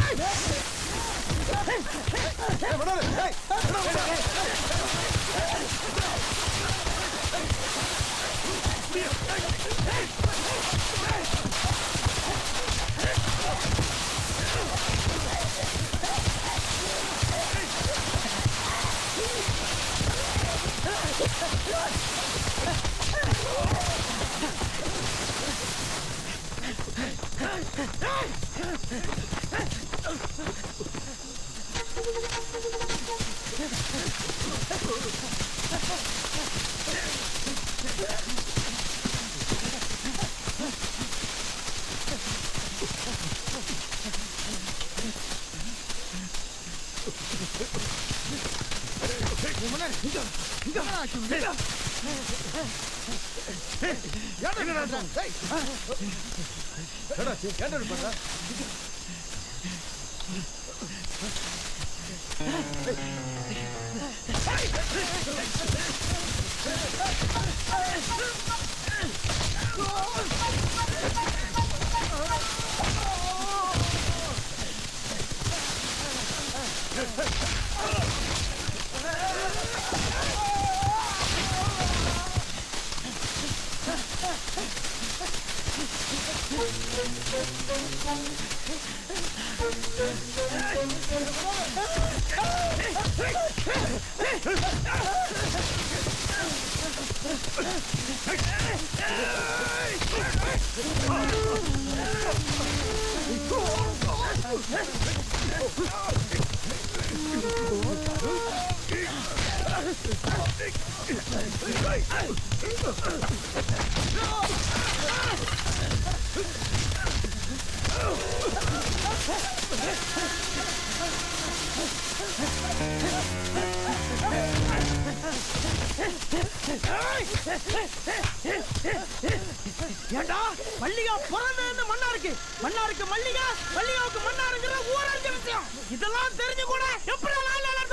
ஏண்டா மல்லிகா பிறந்தது மன்னாருக்கு மன்னாருக்கு மல்லிகா மல்லிகாவுக்கு மன்னாருங்கிற ஊரறிஞ்ச விஷயம் இதெல்லாம் தெரிஞ்சு கூட எப்படி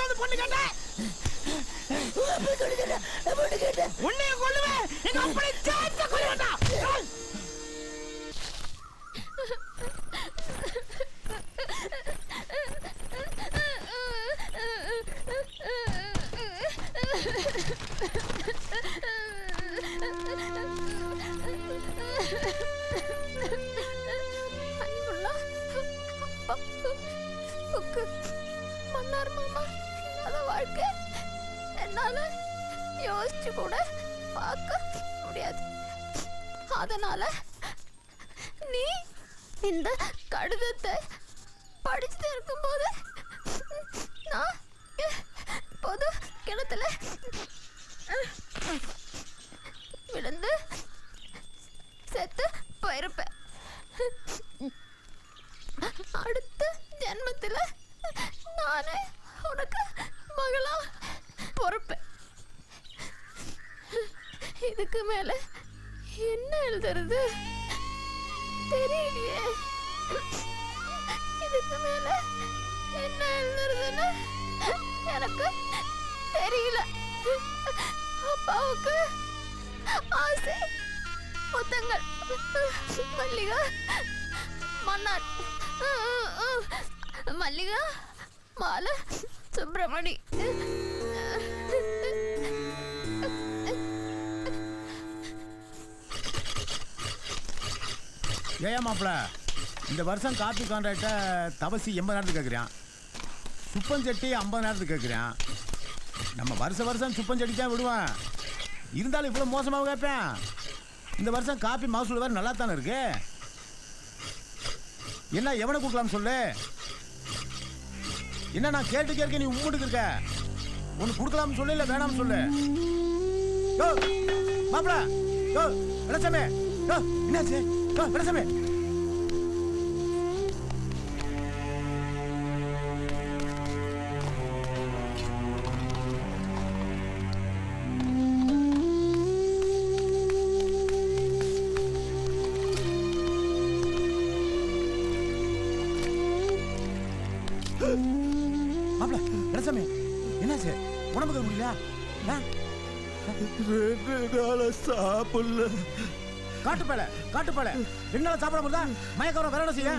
வந்து பொண்ணு கேட்டேன் உன்னைய கொல்லுவேன் எங்க அப்படி சேர்த்து கொல்லுவேண்டா மன்னார் மாமா அத வாழ்க்கை என்னால யோசிச்சு கூட பார்க்க முடியாது. அதனால நீ இந்த கடிதத்தை படிச்சுட்டு இருக்கும்போது நான் பொது கிணத்துல விழுந்து செத்து போயிருப்பேன். அடுத்த ஜென்மத்துல நானே உனக்கு மகளா பொறுப்பேன். இதுக்கு மேல என்ன எழுதுறது தெரியலையே. இதுக்கு மேல என்ன எழுதுறதுன்னு எனக்கு தெரியல. அப்பாவுக்கு ஆசை முத்தங்கள் மல்லிகா மன்னார் மல்லிகா மாலை சுப்பிரமணி. ஏன் மாப்பிள்ள இந்த வருஷம் காப்பி கான்ட்ராக்டை தவசி 80,000 கேட்குறான், சுப்பஞ்சட்டி 50,000 கேட்குறான். நம்ம வருஷம் சுப்பஞ்சட்டி தான் விடுவேன், இருந்தாலும் இவ்வளோ மோசமாக கேட்பேன். இந்த வருஷம் காப்பி மகசூல் வேறு நல்லா தானே இருக்கு. என்ன எவனை கொடுக்கலாம்னு சொல்லு. என்ன நான் கேட்டு நீ உம்முட்டுக்கு இருக்க. ஒன்று கொடுக்கலாம்னு சொல்லு, இல்லை வேணாம்னு சொல்லு. யோ மாப்பிள, யோ வெளசாமி, யோ என்னாச்சு, யோ வெளசாமி. மாப்பிள வெளசாமி என்னாச்சு, உடம்புக்கு முடியல? சாப்பிடல. காட்டுப்பேல 2 நாள் சாப்பிட முடியல, மயக்கம் வேற என்ன செய்ய?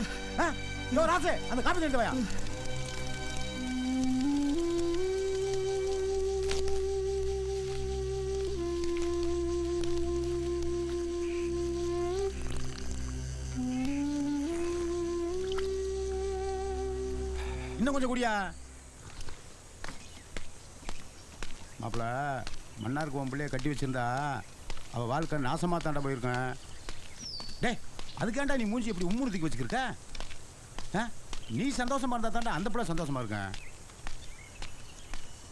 யோ ராசு, அந்த காப்பி எடுத்து வாயா. இன்னும் கொஞ்சம் குடியா. மாப்பிள மன்னாருக்கு உன் பிள்ளைய கட்டி வச்சிருந்தா அவள் வாழ்க்கை நாசமாக தாண்டா போயிருக்கேன். டே அதுக்காண்டா நீ மூஞ்சி இப்படி உம்முறுத்திக்கு வச்சுக்கிருக்க? நீ சந்தோஷமா இருந்தா தாண்டா அந்த பிள்ளை சந்தோஷமா இருக்கேன்.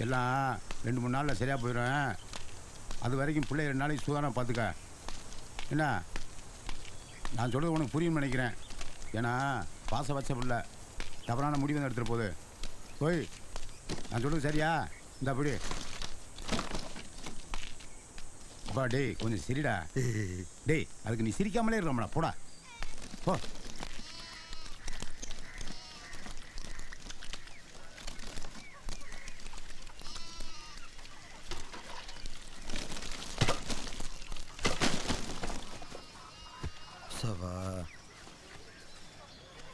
எல்லாம் 2-3 நாளில் சரியாக போயிடும். அது வரைக்கும் பிள்ளை 2 நாளைக்கு சுகாரம் பார்த்துக்க. என்ன நான் சொல்கிறது உனக்கு புரியும்னு நினைக்கிறேன். ஏன்னா பாசம் வச்ச பிள்ளை தவறான முடிவு எடுத்துகிட்டு போகுது. போய் நான் சொல்கிறது சரியா? இந்த அப்படி அப்பா டேய் கொஞ்சம் சிரிடா. டேய் அதுக்கு நீ சிரிக்காமலே இருக்கணும்டா, போடா போ. சவா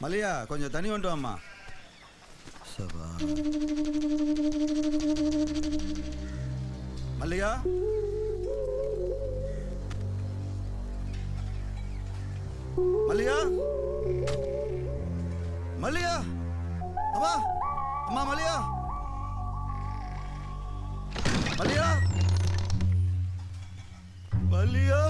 மல்லியா கொஞ்சம் தண்ணி கொண்டு வாம்மா. சவா மல்லிகா மல்லிகா மல்லிகா அம்மா அம்மா மல்லிகா மல்லிகா மல்லிகா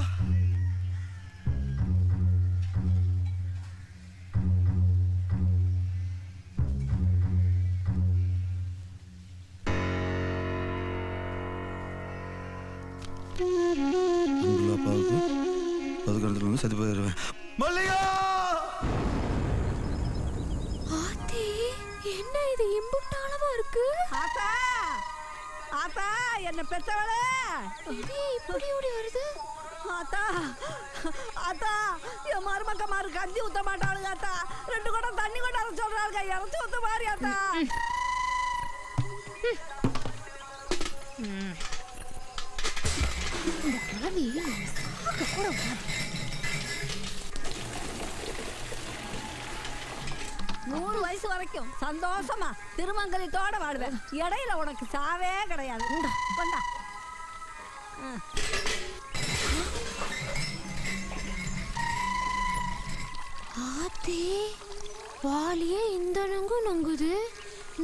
அப்பாவுக்கு பதுக்கிறதுக்கு செத்து போயிடுவேன். மல்லிகா ஆத்தி என்ன இது இம்புட்டாளமா இருக்கு? ஆத்தா ஆத்தா என்ன பெத்தவளே, இது இப்படி ஓடி வருது. ஆத்தா ஆத்தா என் மருமக்கமாரு கஞ்சி ஊத்த மாட்டாளுங்க ஆத்தா. 2 குடம் தண்ணி கொண்டாட சொல்றாங்க, இறச்சி ஊத்த மாதிரி ஆத்தா. இந்த கிழவி சாக்க கூட வராது. 100 வயசு வரைக்கும் சந்தோஷமா திருமங்கலத்தோட வாடுவேன். இடையில உனக்கு சாவே கிடையாது. கொண்டா. ஆத்தி வாலியே இந்த நங்கு நங்குது.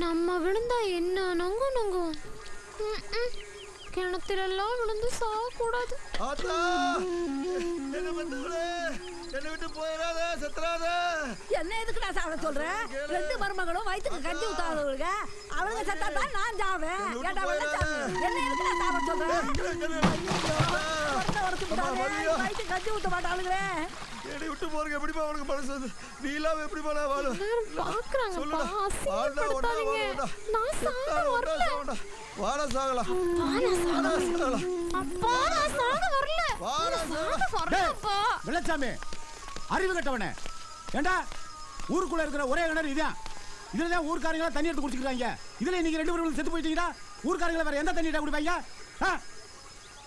நம்ம விழுந்தா என்ன நங்கு நங்கும். கிணத்திலெல்லாம் விழுந்து சாகக்கூடாது. என்னை விட்டு போயிடாத, செத்துறாத. என்ன எதுக்கு நான் சாக சொல்றேன்? 2 மருமகளும் வயிற்றுக்கு கஞ்சி ஊத்தாதவங்க, அவளுங்க செத்தா தான் நான் சாவேன். ஏண்டா என்ன எதுக்கு நான் சாக சொல்றேன்? வயிற்று கஞ்சி ஊத்த மாட்டாளுங்களே. என்னை விட்டு போறதுக்கு எப்படிப்பா உனக்கு மனசு வந்து? நீ இல்லாம எப்படிப்பா நான் வாழும்? பாக்குறாங்கப்பா, அசிங்கப்படுத்தாதீங்க. நான் சாக வரல. வாடா சாகலாம். அப்பா நான் சாக வரல. வரலப்பா. வெள்ளச்சாமி அறிவு கட்டவனே, ஏண்டா ஊருக்குள்ள இருக்கிற ஒரே கிணறு இதான். இதுலதான் ஊர்க்காரங்க தண்ணி எடுத்து குடிச்சுக்கிறாங்க. இதுல நீங்க 2 பேரும் செத்து போயிட்டீங்கன்னா ஊர்க்காரங்களை வேற எந்த தண்ணி குடிப்பாங்க?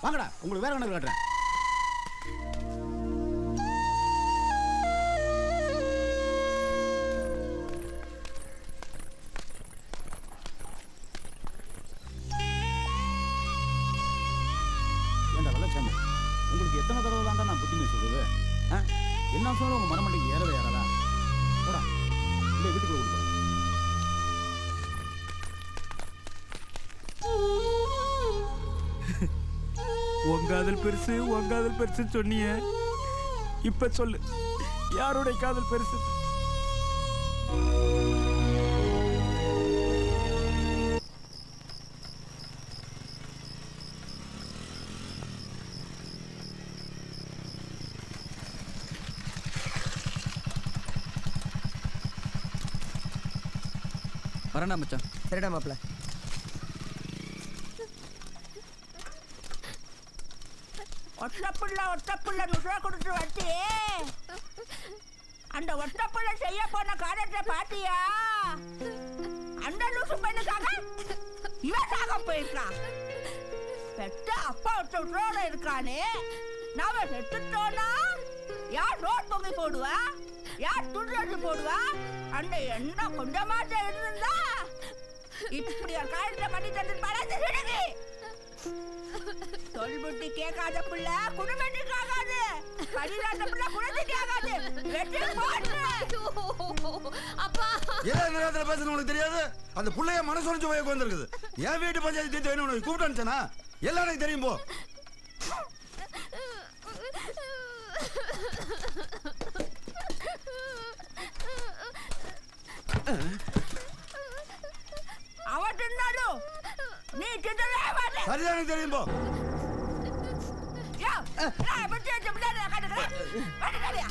வாங்கடா உங்களுக்கு வேற கிணறு கட்டுறேன். உங்களுக்கு எத்தனை தடவை தாண்டா நான் புத்திமே சொல்றது? என்ன சொல்ல உங்க மரமண்டைக்கு ஏறவே ஏறதா? போடா இல்லை வீட்டுக்குள்ள கொடுப்பா. உங்காதல் பெருசு உங்காதல் பெருசு சொன்னிய, இப்ப சொல்லு யாருடைய காதல் பெருசு? வரண்டா மச்சான். சரிடா மாப்பிள்ள. ஒட்டப்புள்ள நுசுவா கொடுத்து வச்சு அந்த ஒட்டப்புள்ள செய்ய போன காரியத்தை பாத்தியா? அந்த லூசு பெண்ணுக்காக இவன் சாக போயிருக்கான். பெத்த அப்பா ஒருத்தரோட இருக்கானே, நாம செத்துட்டோம்னா யார் ரோட் பொங்கி போடுவா, யார் துண்டு போடுவா? அந்த எண்ணம் கொஞ்சமாட்ட இருந்தா இப்படி ஒரு காரியத்தை பண்ணி தந்து பழந்து விடுங்க. சொல்புட்டி கேட்காத பிள்ள குடும்பத்துக்கு ஆகாது, பரிதாத பிள்ள குழந்தைக்கு ஆகாது. அப்பா ஏன் நேரத்தில் பேசணும் உனக்கு தெரியாது? அந்த பிள்ளைய மனசு உடைஞ்சு போய் உட்காந்துருக்குது. என் வீட்டு பஞ்சாயத்து தீர்த்து வேணும் உனக்கு கூப்பிட்டு அனுப்பிச்சனா? எல்லாம் எனக்கு தெரியும் போ. அவன் தின்னாலும் நீ தின்னவே மாட்டே. சரிதான் எனக்கு தெரியும் போ. யா நான் பத்தி பிள்ளைய காட்டுறேன். வாடா டேய்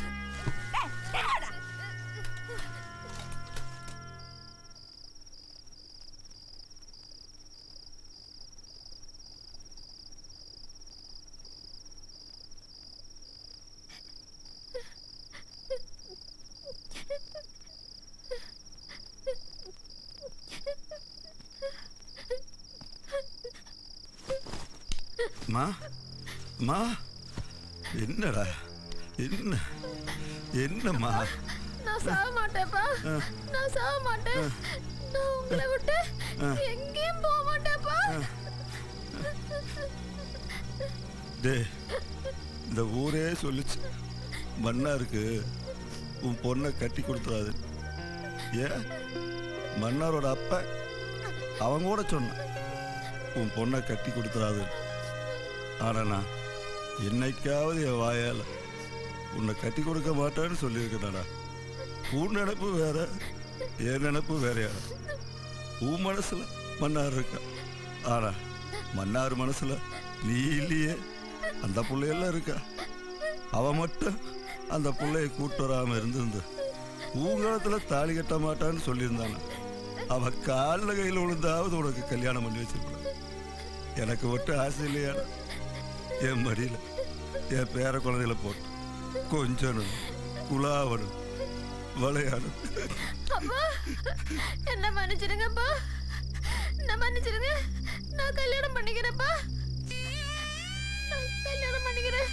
அம்மா அம்மா என்னடா என்ன என்னம்மா? நான் சாக மாட்டேப்பா. நான் சாக மாட்டேன். நான் உங்களை விட்டு எங்கேயும் போக மாட்டேப்பா. டேய், இந்த ஊரே சொல்லிச்சு மன்னாருக்கு உன் பொண்ணை கட்டி கொடுத்துறாது. ஏன் மன்னாரோட அப்ப அவங்க கூட சொன்னான் உன் பொண்ணை கட்டி கொடுத்துறாது. ஆனா நான் என்னைக்காவது என் வாயால உன்னை கட்டி கொடுக்க மாட்டேன்னு சொல்லியிருக்கேன்டா. உன் நினைப்பு வேற, என் நினைப்பு வேறையா. உன் மனசுல மன்னார் இருக்கா, ஆனா மன்னார் மனசுல நீ இல்லையே. அந்த பிள்ளையெல்லாம் இருக்கா, அவ மட்டும் அந்த பிள்ளைய கூட்டு வராம இருந்து ஊங்காலத்துல தாலி கட்ட மாட்டான்னு சொல்லியிருந்தாங்க. அவ காலில் கையில் விழுந்தாவது உனக்கு கல்யாணம் பண்ணி வச்சிருப்பான். எனக்கு மட்டும் ஆசை இல்லையாடா, என் மடியில என் பேர குழந்தையில போட்டு கொஞ்சணும், குலாவணும், விளையாடும். அப்பா என்ன மன்னிச்சிடுங்கப்பா, என்ன மன்னிச்சிடுங்க. நான் கல்யாணம் பண்ணிக்கிறேன்ப்பா. நான் கல்யாணம் பண்ணிக்கிறேன்.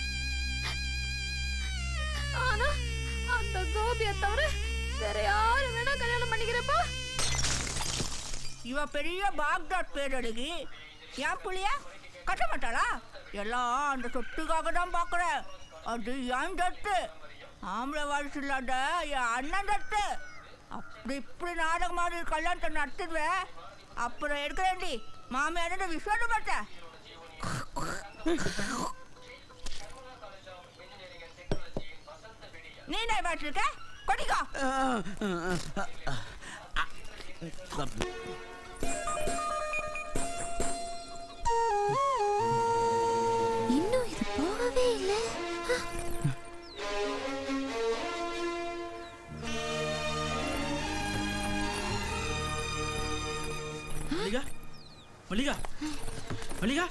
ஆனா அந்த கோபியை தவிர வேற யாரு வேணா கல்யாணம் பண்ணிக்கிறேன்ப்பா. இவ பெரிய பாக்தாத் பேரழகி என் புள்ளிய கட்ட மாட்டாளா? எல்லாம் அந்த சொத்துக்காக தான் பார்க்குறேன். அது என் தட்டு, ஆம்பளை வாரிசு இல்லாத என் அண்ணன் தட்டு. அப்படி இப்படி நாடகம் மாதிரி கல்யாணத்தை நடத்துடுவேன். அப்புறம் எடுக்கிறேன்டி மாமியார் விஸ்வாசம் பார்த்தேன். நீ என்ன பாட்டுருக்க? கொடிக்கோ. இன்னும் இது போகவே இல்லை. மல்லிகா மல்லிகா மல்லிகா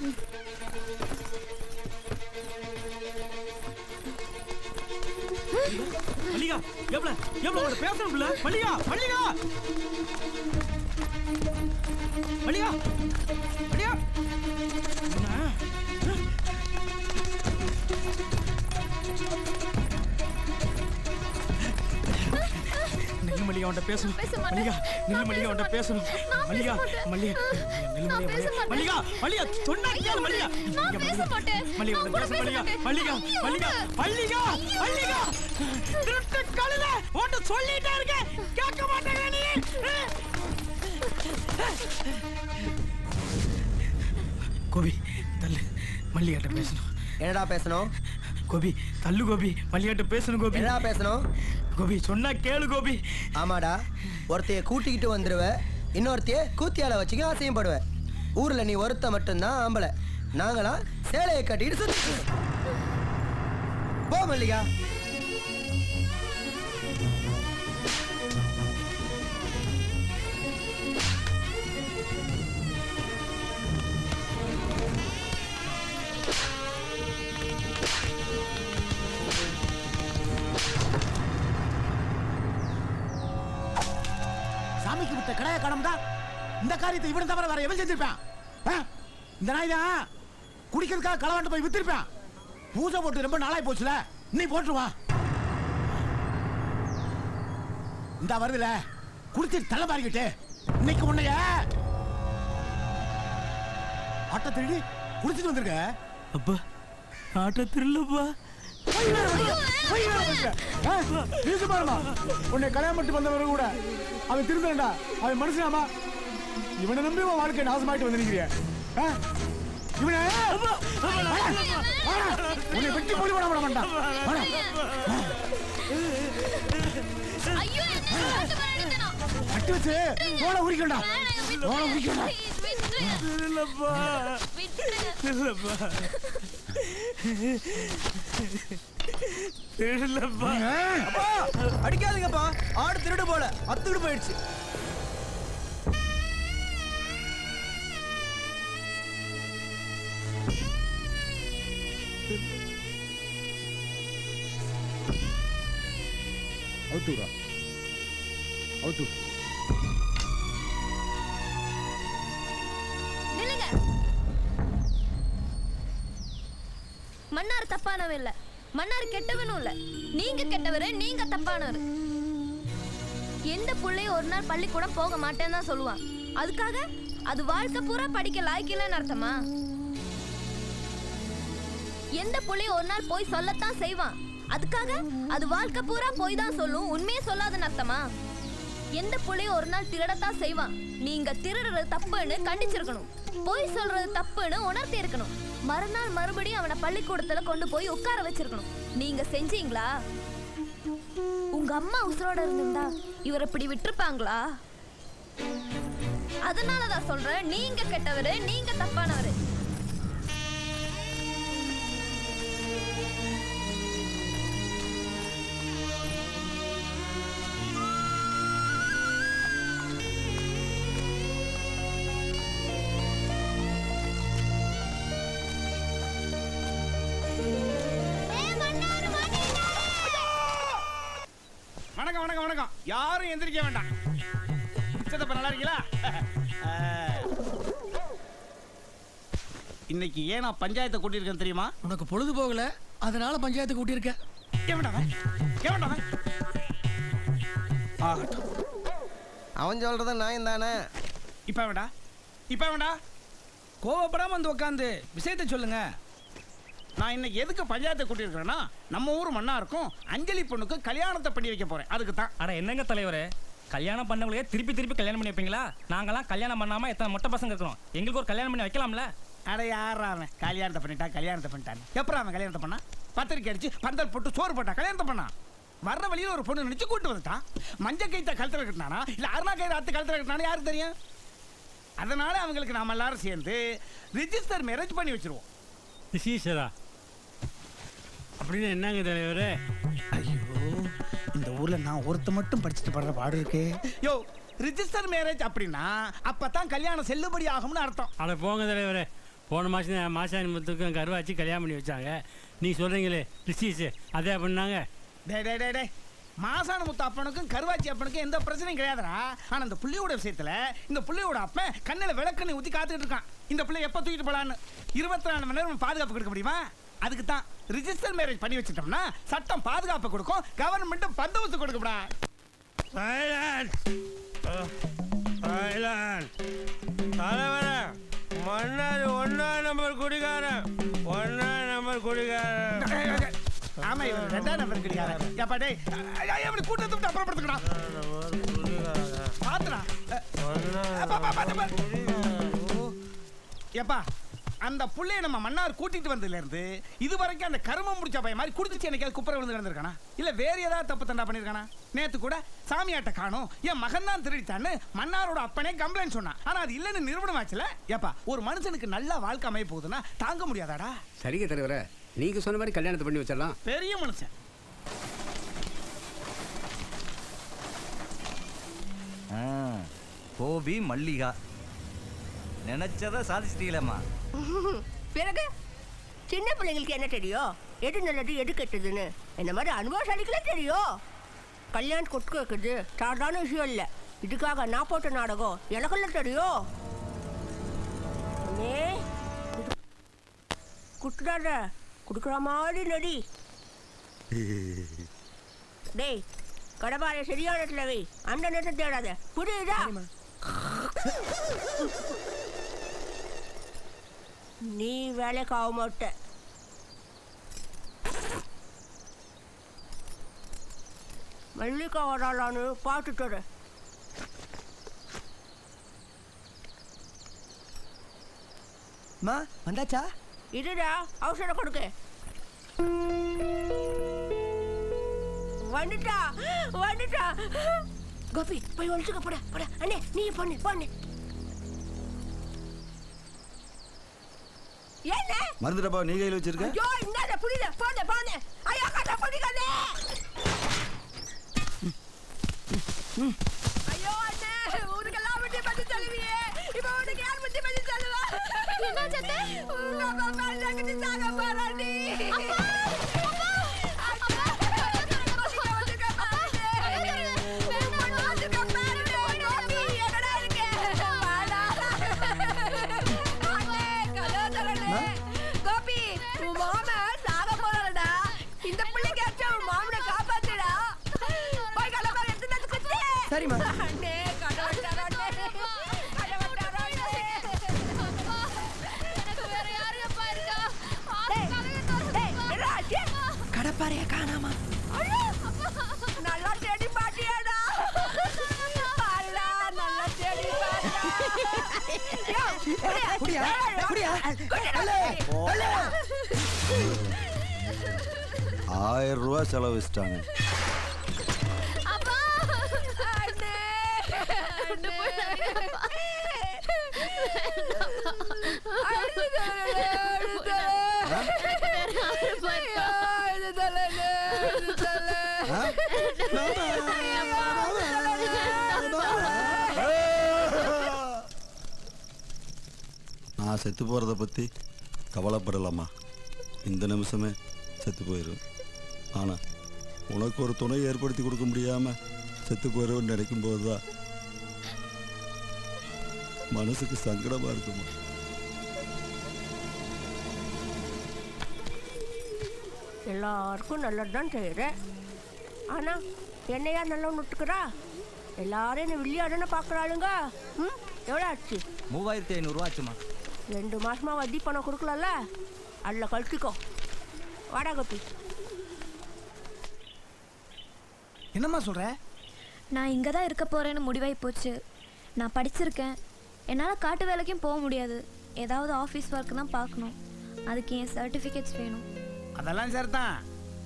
மல்லிகா எவ்வளவு எவ்வளவு பேசணும் பிள்ளை. மல்லிகா மல்லிகா மல்லிகா மல்லிகா நில்லு மல்லிகா, அவன்கிட்ட பேசணும். மல்லிகா நில்லு மல்லிகா, அவன்கிட்ட பேசணும். மல்லிகா மல்லிகா நில்லு மல்லிகா. மல்லிகா மல்லிகா சொன்னா கேளு மல்லிகா. மல்லிகா பேச மல்லிகா. மல்லிகா மல்லிகா மல்லிகா மல்லிகா திருட்டு கழுத ஓட்ட சொல்லிட்டே இருக்க, கேட்க மாட்டேங்க நீ. கோபி தள்ளு, மல்லிகாட்ட பேசணும். என்னடா பேசணும்? கோபி தள்ளு கோபி, மல்லிகாட்ட பேசணும். கோபி என்னடா பேசணும்? கோபி சொன்னா கேளு கோபி. ஆமாடா, ஒருத்தைய கூட்டிக்கிட்டு வந்துடுவ, இன்னொருத்தைய கூத்தியால வச்சுக்க ஆசையப்படுவ. ஊர்ல நீ ஒருத்த மட்டும்தான் ஆம்பளை, நாங்களாம் சேலையை கட்டிட்டு சுத்தி போ மல்லிகா. சாமிக்கு விட்ட கடைய கடம்டா. இந்த காரியத்தை இவன் தவிர வேற எவன் செஞ்சிருப்பான்? இந்த நாய் தான் குடிக்கிறதுக்காக களவாண்டு போய் வித்திருப்பான். பூஜை போட்டு ரொம்ப நாளாய் போச்சுல, நீ போட்டுருவா. இந்த வருதுல குடிச்சு தலை மாறிக்கிட்டு இன்னைக்கு உன்னைய ஆட்ட திருடி குடிச்சிட்டு வந்திருக்க. அப்பா ஆட்ட திருடலப்பா. உன்னை கல்யாணம் பண்ணிட்டு வந்தவர கூட அவன் திருந்தா, அவன் மனுஷனாமா? இவனை நம்பி உன் வாழ்க்கை நாசமாயிட்டு வந்து நிக்கிறிய. இவனை உன்னை வெட்டி மொழி போட மாட்டான். கட்டி வச்சு தோலை உரிக்கண்டா, தோலை உரிக்கண்டா. இல்லப்பா இல்லப்பா இல்லப்பா. அடிக்காதீங்கப்பா, ஆடு திருடு போல அத்துக்கிட்டு போயிடுச்சு. அவுத்துடா, அவுத்து. நில்லுங்க. தப்பானவன் இல்ல, மன்னாரு கெட்டவனும் இல்ல. நீங்க கெட்டவரு, நீங்க தப்பானவரு. எந்த புள்ளையும் ஒரு நாள் பள்ளிக்கூடம் போக மாட்டேன்னு தான் சொல்லுவான். அதுக்காக அது வாழ்க்கை பூரா படிக்க லாய்க்கலன்னு அர்த்தமா? எந்த புள்ளையும் ஒரு நாள் போய் சொல்லத்தான் செய்வான். அதுக்காக அது வாழ்க்கை பூரா போய் தான் சொல்லும், உண்மையே சொல்லாதுன்னு அர்த்தமா? எந்த புள்ளையும் ஒரு நாள் திருடத்தான் செய்வான். நீங்க திருடுறது தப்புன்னு கண்டிச்சிருக்கணும், போய் சொல்றது தப்புன்னு உணர்த்தி இருக்கணும். மறுநாள் மறுபடியும் அவனை பள்ளிக்கூடத்துல கொண்டு போய் உட்கார வச்சிருக்கணும். நீங்க செஞ்சீங்களா? உங்க அம்மா உசுரோட இருந்திருந்தா இவரை இப்படி விட்டுருப்பாங்களா? அதனாலதான் சொல்றேன், நீங்க கெட்டவரு, நீங்க தப்பானவரு. வணக்கம் வணக்கம் வணக்கம். யாரும் எந்திரிக்க வேண்டாம். சித்தப்பா நல்லா இருக்கீங்களா? இன்னைக்கு ஏன் நான் பஞ்சாயத்தை கூட்டியிருக்கேன் தெரியுமா? உனக்கு பொழுது போகல, அதனால பஞ்சாயத்தை கூட்டியிருக்க. அவன் சொல்றது நான் தானே. இப்ப வேண்டா, இப்ப வேண்டா, கோவப்படாம வந்து உட்காந்து விஷயத்தை சொல்லுங்க. நான் இன்னைக்கு எதுக்கு பஞ்சாயத்தை கூட்டியிருக்கிறேன்னா, நம்ம ஊர் மன்னாருக்கும் அஞ்சலி பொண்ணுக்கு கல்யாணத்தை பண்ணி வைக்க போறேன். அதுக்கு தான். அட என்னங்க தலைவரே, கல்யாணம் பண்ணவங்களே திருப்பி திருப்பி கல்யாணம் பண்ணி வைப்பீங்களா? நாங்களாம் கல்யாணம் பண்ணாம எத்தனை மொட்டை பசங்க இருக்கிறோம், எங்களுக்கு ஒரு கல்யாணம் பண்ணி வைக்கலாம்ல? அட யாரா அவன் கல்யாணத்தை பண்ணிட்டான், கல்யாணத்தை பண்ணிட்டான். எப்பறம் அவன் கல்யாணத்தை பண்ணா? பத்திரிக்கை அடிச்சு பந்தல் போட்டு சோறு போட்டான், கல்யாணத்தை பண்ணான். வர்ற வழியில் ஒரு பொண்ணு நினைச்சு கூட்டு வந்துட்டான். மஞ்சள் கைத்த கழுத்துல கட்டினானா இல்ல அருணா கயிறு அத்து கழுத்துல கட்டினானா யாருக்கு தெரியும்? அதனால அவங்களுக்கு நாம எல்லாரும் சேர்ந்து ரிஜிஸ்டர் மேரேஜ் பண்ணி வச்சிருவோம். ரிஜிஸ்டரா அப்படின்னு என்னங்க தலைவரே? ஐயோ, இந்த ஊர்ல நான் ஒருத்த மட்டும் படிச்சுட்டு படுற பாடு இருக்கே. யோ, ரிஜிஸ்டர் மேரேஜ் அப்படின்னா அப்பதான் கல்யாணம் செல்லுபடி ஆகும்னு அர்த்தம். அட போங்க தலைவரே, போன மாதம் மாசாணி முத்துக்கும் கருவாச்சி கல்யாணம் பண்ணி வச்சாங்க. நீ சொல்கிறீங்களே ரிஷீஸ் அதே பண்ணாங்க. டே டே டே டே மாசாணி முத்து அப்பனுக்கும் கருவாச்சி அப்பனுக்கும் எந்த பிரச்சனையும் கிடையாதுடா. ஆனால் இந்த புள்ளியோட விஷயத்தில் இந்த புள்ளியோட அப்பன் கண்ணில் விளக்கண்ணி ஊற்றி காத்துக்கிட்டு இருக்கான். இந்த பிள்ளை எப்போ தூக்கிட்டு போகலான்னு 24 மணி நேரம் பாதுகாப்பு கொடுக்க முடியுமா? அதுக்கு தான் ரிஜிஸ்டர் மேரேஜ் பண்ணி வச்சுட்டோம்னா சட்டம் பாதுகாப்பு கொடுக்கும், கவர்மெண்ட்டும் பந்தோபஸ்து கொடுக்கப்படா. மன்னார் 1ஆம் நம்பர் குடிகாரன், 1ஆம் நம்பர் குடிகாரன். ஆமா, இவன் 2ஆம் நம்பர் குடிகாரன். ஏப்பா டேய், அப்படி கூட்டத்தை விட்டு அப்புறப்படுத்துக்கடா. பாத்துடா. ஏப்பா, அந்த புள்ளைய நம்ம மன்னார் கூட்டிட்டு வந்ததுல இருந்து இது வரைக்கும் அந்த கருமம் முடிச்ச பையன் மாதிரி குடிச்சு எனக்கு குப்பரை விழுந்து கிடந்திருக்கானா? இல்ல வேற ஏதாவது தப்பு தண்டா பண்ணிருக்கானா? நேத்து கூட சாமியாட்ட காணும், என் மகன் தான் திருடித்தான்னு மன்னாரோட அப்பனே கம்ப்ளைண்ட் சொன்னான். ஆனா அது இல்லன்னு நிரூபணம் ஆச்சுல. ஏப்பா, ஒரு மனுஷனுக்கு நல்ல வாழ்க்கை அமைய போகுதுன்னா தாங்க முடியாதாடா? சரிங்க தலைவரே, நீங்க சொன்ன மாதிரி கல்யாணத்தை பண்ணி வச்சிடலாம். பெரிய மனுஷன். கோபி மல்லிகா நினைச்சதை சாதிச்சிட்டீங்களேம்மா. பிறகு சின்ன பிள்ளைங்களுக்கு என்ன தெரியும், எது நல்லது எது கெட்டதுன்னு? என்ன மாதிரி அனுபவசாலிகளே தெரியும். கல்யாணம் கொட்டு வைக்கிறது சாதாரண விஷயம் இல்லை. இதுக்காக நான் போட்ட நாடகம் எனக்குள்ள தெரியும். குட்டுறாத, குடுக்குற மாதிரி நடி. டேய், கடப்பாறை சரியான இடத்துல வை, அந்த நேரத்தை தேடாத, புரியுதா? நீ வேலைக்கு ஆக மாட்ட. மல்லிகா வராளான்னு பார்த்துட்டு வந்தாச்சா? இதுடா அவசரம் கொடுக்க. வந்துட்டா வந்துட்டா. கோபி போய் ஒழிச்சுக்க. போட போட அண்ணே, நீ பண்ணு பண்ணு. என்ன மருந்து டப்பா நீ கையில் வச்சிருக்க? ஐயோ, இந்தாத புடில போடு போடு. ஐயோ, கட்ட புடிக்காதே. ஐயோ அண்ணே, ஊருக்கெல்லாம் விட்டு பண்ணி சொல்லுவியே, இப்போ உனக்கு யார் விட்டு பண்ணி சொல்லுவா? என்ன சத்தே? உங்க அம்மா எனக்கு தாங்க போறாடி. கோபி, உன் மாமா சாக போறாடா. சரிம்மா. கடப்பாறைய காணாமா. நல்லா தேடி பாட்டியாடா. நல்லா தேடி குடியா குடியா. 1000 ரூபா செலவிச்சிட்டாங்க. நான் செத்து போகிறத பற்றி கவலைப்படலாமா? இந்த நிமிஷமே செத்து போயிடும். ஆனால் உனக்கு ஒரு துணை ஏற்படுத்தி கொடுக்க முடியாமல் செத்து போயிடும்னு நினைக்கும் போது தான் மனசுக்கு சங்கடமாக இருக்குமா? எல்லாருக்கும் நல்லதுதான் செய்கிறேன். ஆனால் என்னையா நல்லா நுட்டுக்கிறா? எல்லாரும் என்ன வில்லியாடன பார்க்குறாளுங்க. ம், எவ்வளோ ஆச்சு? 3500 ரூபா ஆச்சுமா. 2 மாசமா வட்டி பணம் கொடுக்கலல்ல, அதில் கழிச்சிக்கோ. வாடா கோப்பி. என்னம்மா சொல்ற? நான் இங்கே தான் இருக்க போகிறேன்னு முடிவாகி போச்சு. நான் படிச்சிருக்கேன். என்னால் காட்டு வேலைக்கும் போக முடியாது. ஏதாவது ஆஃபீஸ் ஒர்க் தான் பார்க்கணும். அதுக்கு என் சர்டிஃபிகேட்ஸ் வேணும். அதெல்லாம் சார் தான்.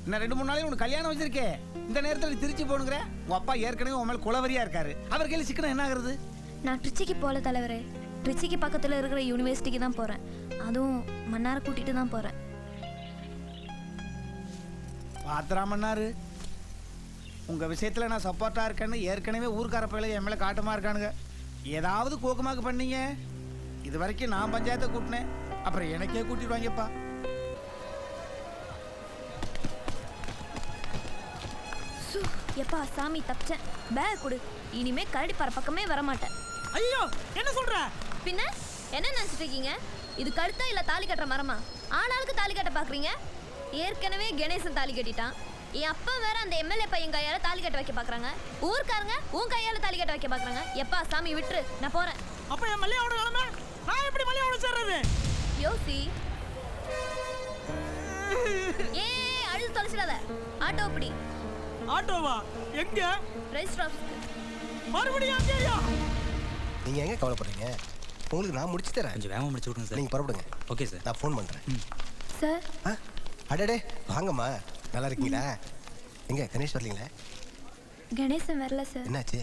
இன்னும் 2-3 நாளைக்கு உனக்கு கல்யாணம் வச்சிருக்கே. இந்த நேரத்தில் நீ திருச்சி போகணுங்கிற? உன் அப்பா ஏற்கனவே உன் மேலே குலவரியா இருக்காரு. அவர் கையில் சிக்கனம் என்ன ஆகுறது? நான் ட்ரிச்சிக்கு போகல தலைவரே. ட்ரிச்சிக்கு பக்கத்தில் இருக்கிற யூனிவர்சிட்டிக்கு தான் போகிறேன். அதுவும் மன்னாரை கூட்டிகிட்டு தான் போகிறேன். பாத்திரா மன்னாரு, உங்கள் விஷயத்தில் நான் சப்போர்ட்டாக இருக்கேன்னு ஏற்கனவே ஊர்க்கார பயில என் மேலே காட்டமாக இருக்கானுங்க. ஏதாவது கோக்கமாக்கு பண்ணீங்க. இது வரைக்கும் நான் பஞ்சாயத்தை கூட்டினேன், அப்புறம் எனக்கே கூட்டிடுவாங்கப்பா. எப்பா சாமி தப்பிச்சேன். பேக் கொடு. இனிமே கரடிப்பாறை பக்கமே வரமாட்டேன். ஐயோ என்ன சொல்ற? பின்ன என்ன நினச்சிட்டு இருக்கீங்க? இது கழுத்தா இல்லை தாலி கட்டுற மரமா? ஆளாளுக்கு தாலி கட்ட பார்க்குறீங்க. ஏற்கனவே கணேசன் தாலி கட்டிட்டான். என் அப்பா வேற அந்த எம்எல்ஏ பையன் கையால தாலி கட்ட வைக்க பார்க்குறாங்க. ஊர்க்காரங்க உன் கையால தாலி கட்ட வைக்க பார்க்குறாங்க. எப்பா சாமி விட்டுரு, நான் போகிறேன். அப்ப என் மல்லியாவோட நிலைமை நான் எப்படி மல்லியாவோட சேர்றது? யோசி. ஏ அழுது தொலைச்சிடாத. ஆட்டோ அப்படி. ஆட்டோவா? எங்க? ரெஜிஸ்டர் ஆஃபீஸ்க்கு. மறுபடியும் அங்கேயா? நீங்க எங்க கவலைப்படுறீங்க? உங்களுக்கு நான் முடிச்சு தரேன். கொஞ்சம் வேகமாக முடிச்சு விடுங்க சார். நீங்க புறப்படுங்க. Okay sir. நான் ஃபோன் பண்றேன். சார். அடடே வாங்கம்மா, நல்லா இருக்கீங்களா? எங்க கணேஷ் வரலீங்களா? கணேசன் வரல சார். என்னாச்சு?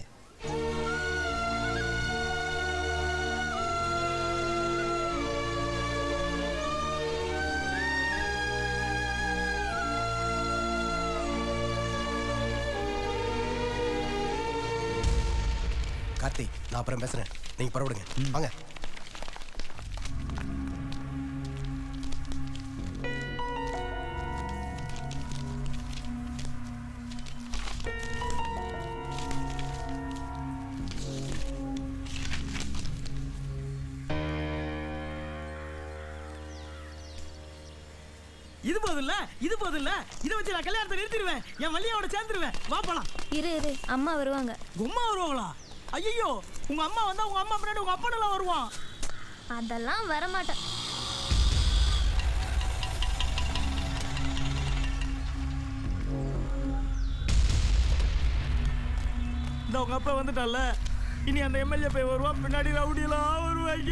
கார்த்தி, நான் அப்புறம் பேசுறேன். நீங்க புறப்படுங்க. வாங்க. இது போதில்ல, இது போதில்ல. இதை வச்சு நான் கல்யாணத்தை நிறுத்திடுவேன். என் மல்லியாவோட சேர்ந்துருவேன். வா போலாம். இரு இரு, அம்மா வருவாங்க. உம்மா வருவாங்களா? ஐயோ, உங்க அம்மா வந்தா உங்க அம்மா பின்னாடி உங்க அப்பனெல்லாம் வருவான். அதெல்லாம் வரமாட்டேன். இந்த உங்க அப்பா வந்துட்டால, இனி அந்த எம்எல்ஏ போய் வருவான், பின்னாடி ரவுடியெல்லாம் வருவாங்க.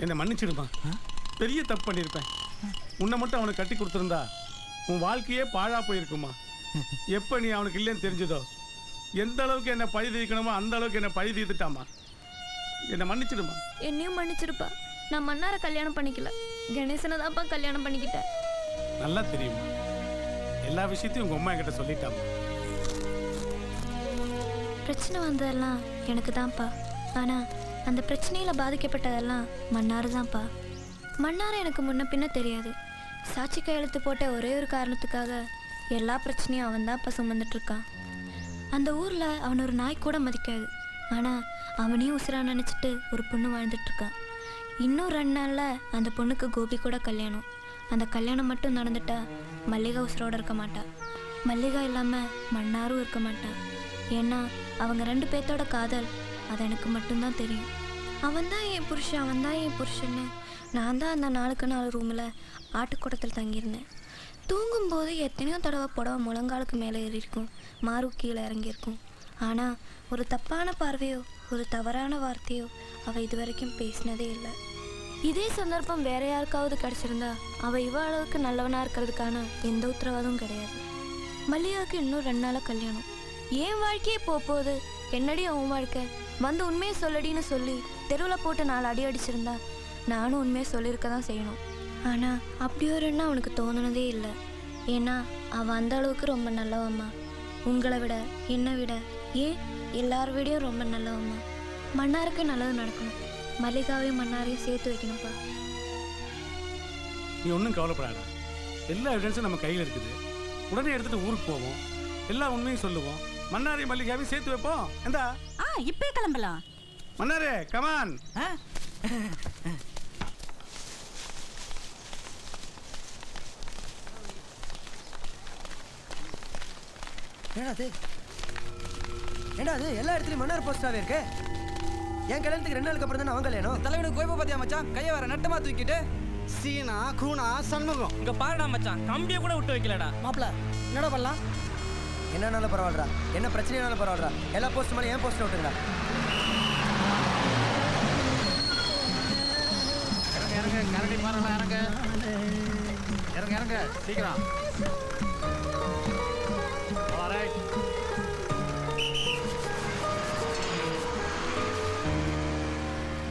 என்னை மன்னிச்சிடுமா. பெரிய தப்பு பண்ணியிருப்பேன். உன்னை மட்டும் அவனுக்கு கட்டி கொடுத்துருந்தா உன் வாழ்க்கையே பாழா போயிருக்குமா. எப்போ நீ அவனுக்கு இல்லைன்னு தெரிஞ்சதோ எந்த அளவுக்கு என்னை பழி தீர்க்கணுமோ அந்த அளவுக்கு என்னை பழி தீர்த்துட்டாமா. என்னை மன்னிச்சிடுமா. என்னையும் மன்னிச்சிருப்பா. நான் மன்னாரை கல்யாணம் பண்ணிக்கல, கணேசனை தான்ப்பா கல்யாணம் பண்ணிக்கிட்டேன். நல்லா தெரியுமா. எல்லா விஷயத்தையும் உங்கள் அம்மா என்கிட்ட சொல்லிட்டாமா. பிரச்சனை வந்ததெல்லாம் எனக்கு தான்ப்பா. ஆனால் அந்த பிரச்சனையில் பாதிக்கப்பட்டதெல்லாம் மன்னார் தான்ப்பா. மன்னார் எனக்கு முன்ன பின்ன தெரியாது. சாட்சி கையெழுத்து போட்ட ஒரே ஒரு காரணத்துக்காக எல்லா பிரச்சனையும் அவன் தான்ப்பா சுமந்துட்டுருக்கான். அந்த ஊரில் அவன் ஒரு நாய் கூட மதிக்காது. ஆனால் அவனையும் உசுரா நினச்சிட்டு ஒரு பொண்ணு வாழ்ந்துட்டுருக்கான். இன்னும் 2 நாளில் அந்த பொண்ணுக்கு கோபி கூட கல்யாணம். அந்த கல்யாணம் மட்டும் நடந்துட்டா மல்லிகா உசுரோடு இருக்க மாட்டா. மல்லிகா இல்லாமல் மன்னாரும் இருக்க மாட்டான். ஏன்னா அவங்க 2 பேர்த்தோட காதல் அது எனக்கு மட்டும்தான் தெரியும். அவன் தான் என் புருஷன், அவன் தான் என் புருஷன்னு நான் தான் அந்த 4க்கு 4 ரூமில் ஆட்டுக்கூடத்தில் தங்கியிருந்தேன். தூங்கும்போது எத்தனையோ தடவை புடவை முழங்காலுக்கு மேலே ஏறியிருக்கும், மாறு கீழே இறங்கியிருக்கும். ஆனால் ஒரு தப்பான பார்வையோ ஒரு தவறான வார்த்தையோ அவள் இது வரைக்கும் பேசினதே இல்லை. இதே சந்தர்ப்பம் வேற யாருக்காவது கிடச்சிருந்தா அவள் இவ அளவுக்கு நல்லவனாக இருக்கிறதுக்கான எந்த உத்தரவாதமும் கிடையாது. மல்லிகாவுக்கு இன்னும் 2 நாளில் கல்யாணம். என் வாழ்க்கையே போகுது, என்னடி அவன் வாழ்க்கை, வந்து உண்மையை சொல்லடின்னு சொல்லி தெருவில் போட்டு 4 அடி அடிச்சிருந்தா நானும் உண்மையை சொல்லியிருக்க தான் செய்யணும். ஆனால் அப்படி ஒரு எண்ணம் அவனுக்கு தோணுனதே இல்லை. ஏன்னா அவன் அந்த அளவுக்கு ரொம்ப நல்லவம்மா. உங்களை விட, என்னை விட, ஏன் எல்லார் விடையும் ரொம்ப நல்லவம்மா. மன்னாருக்கு நல்லது நடக்கணும். மல்லிகாவையும் மன்னாரையும் சேர்த்து வைக்கணும்ப்பா. நீ ஒன்றும் கவலைப்படாத. எல்லா எவிடன்ஸும் நம்ம கையில் இருக்குது. உடனே எடுத்துட்டு ஊருக்கு போவோம், எல்லா உண்மையும் சொல்லுவோம், மன்னாரையும் மல்லிகாவையும் சேர்த்து வைப்போம். எந்தா இப்பே கிளம்பலாம். மன்னாரே கமான். ஏண்டா அது எல்லா இடத்துலயும் மன்னார் போஸ்டாவே இருக்கு. என் கல்யாணத்துக்கு 2 நாளுக்கு அப்புறம் தான் அவன் கல்யாணம். தலைவனுக்கு கோயப்ப பாத்தியா மச்சான், கையை வர நட்டமா தூக்கிட்டு சீனா கூனா சண்முகம். இங்க பாருடா மச்சான், கம்பியை கூட விட்டு வைக்கலடா. மாப்பிள்ள என்னடா பண்ணலாம்? என்னன்னாலும் பரவாயில்லடா, என்ன பிரச்சனைனாலும் பரவாயில்லடா, எல்லா போஸ்ட் மேலே என் போஸ்ட் விட்டுங்கடா. இறங்க கரடி மாறலாம், இறங்க இறங்க இறங்க சீக்கிரம்.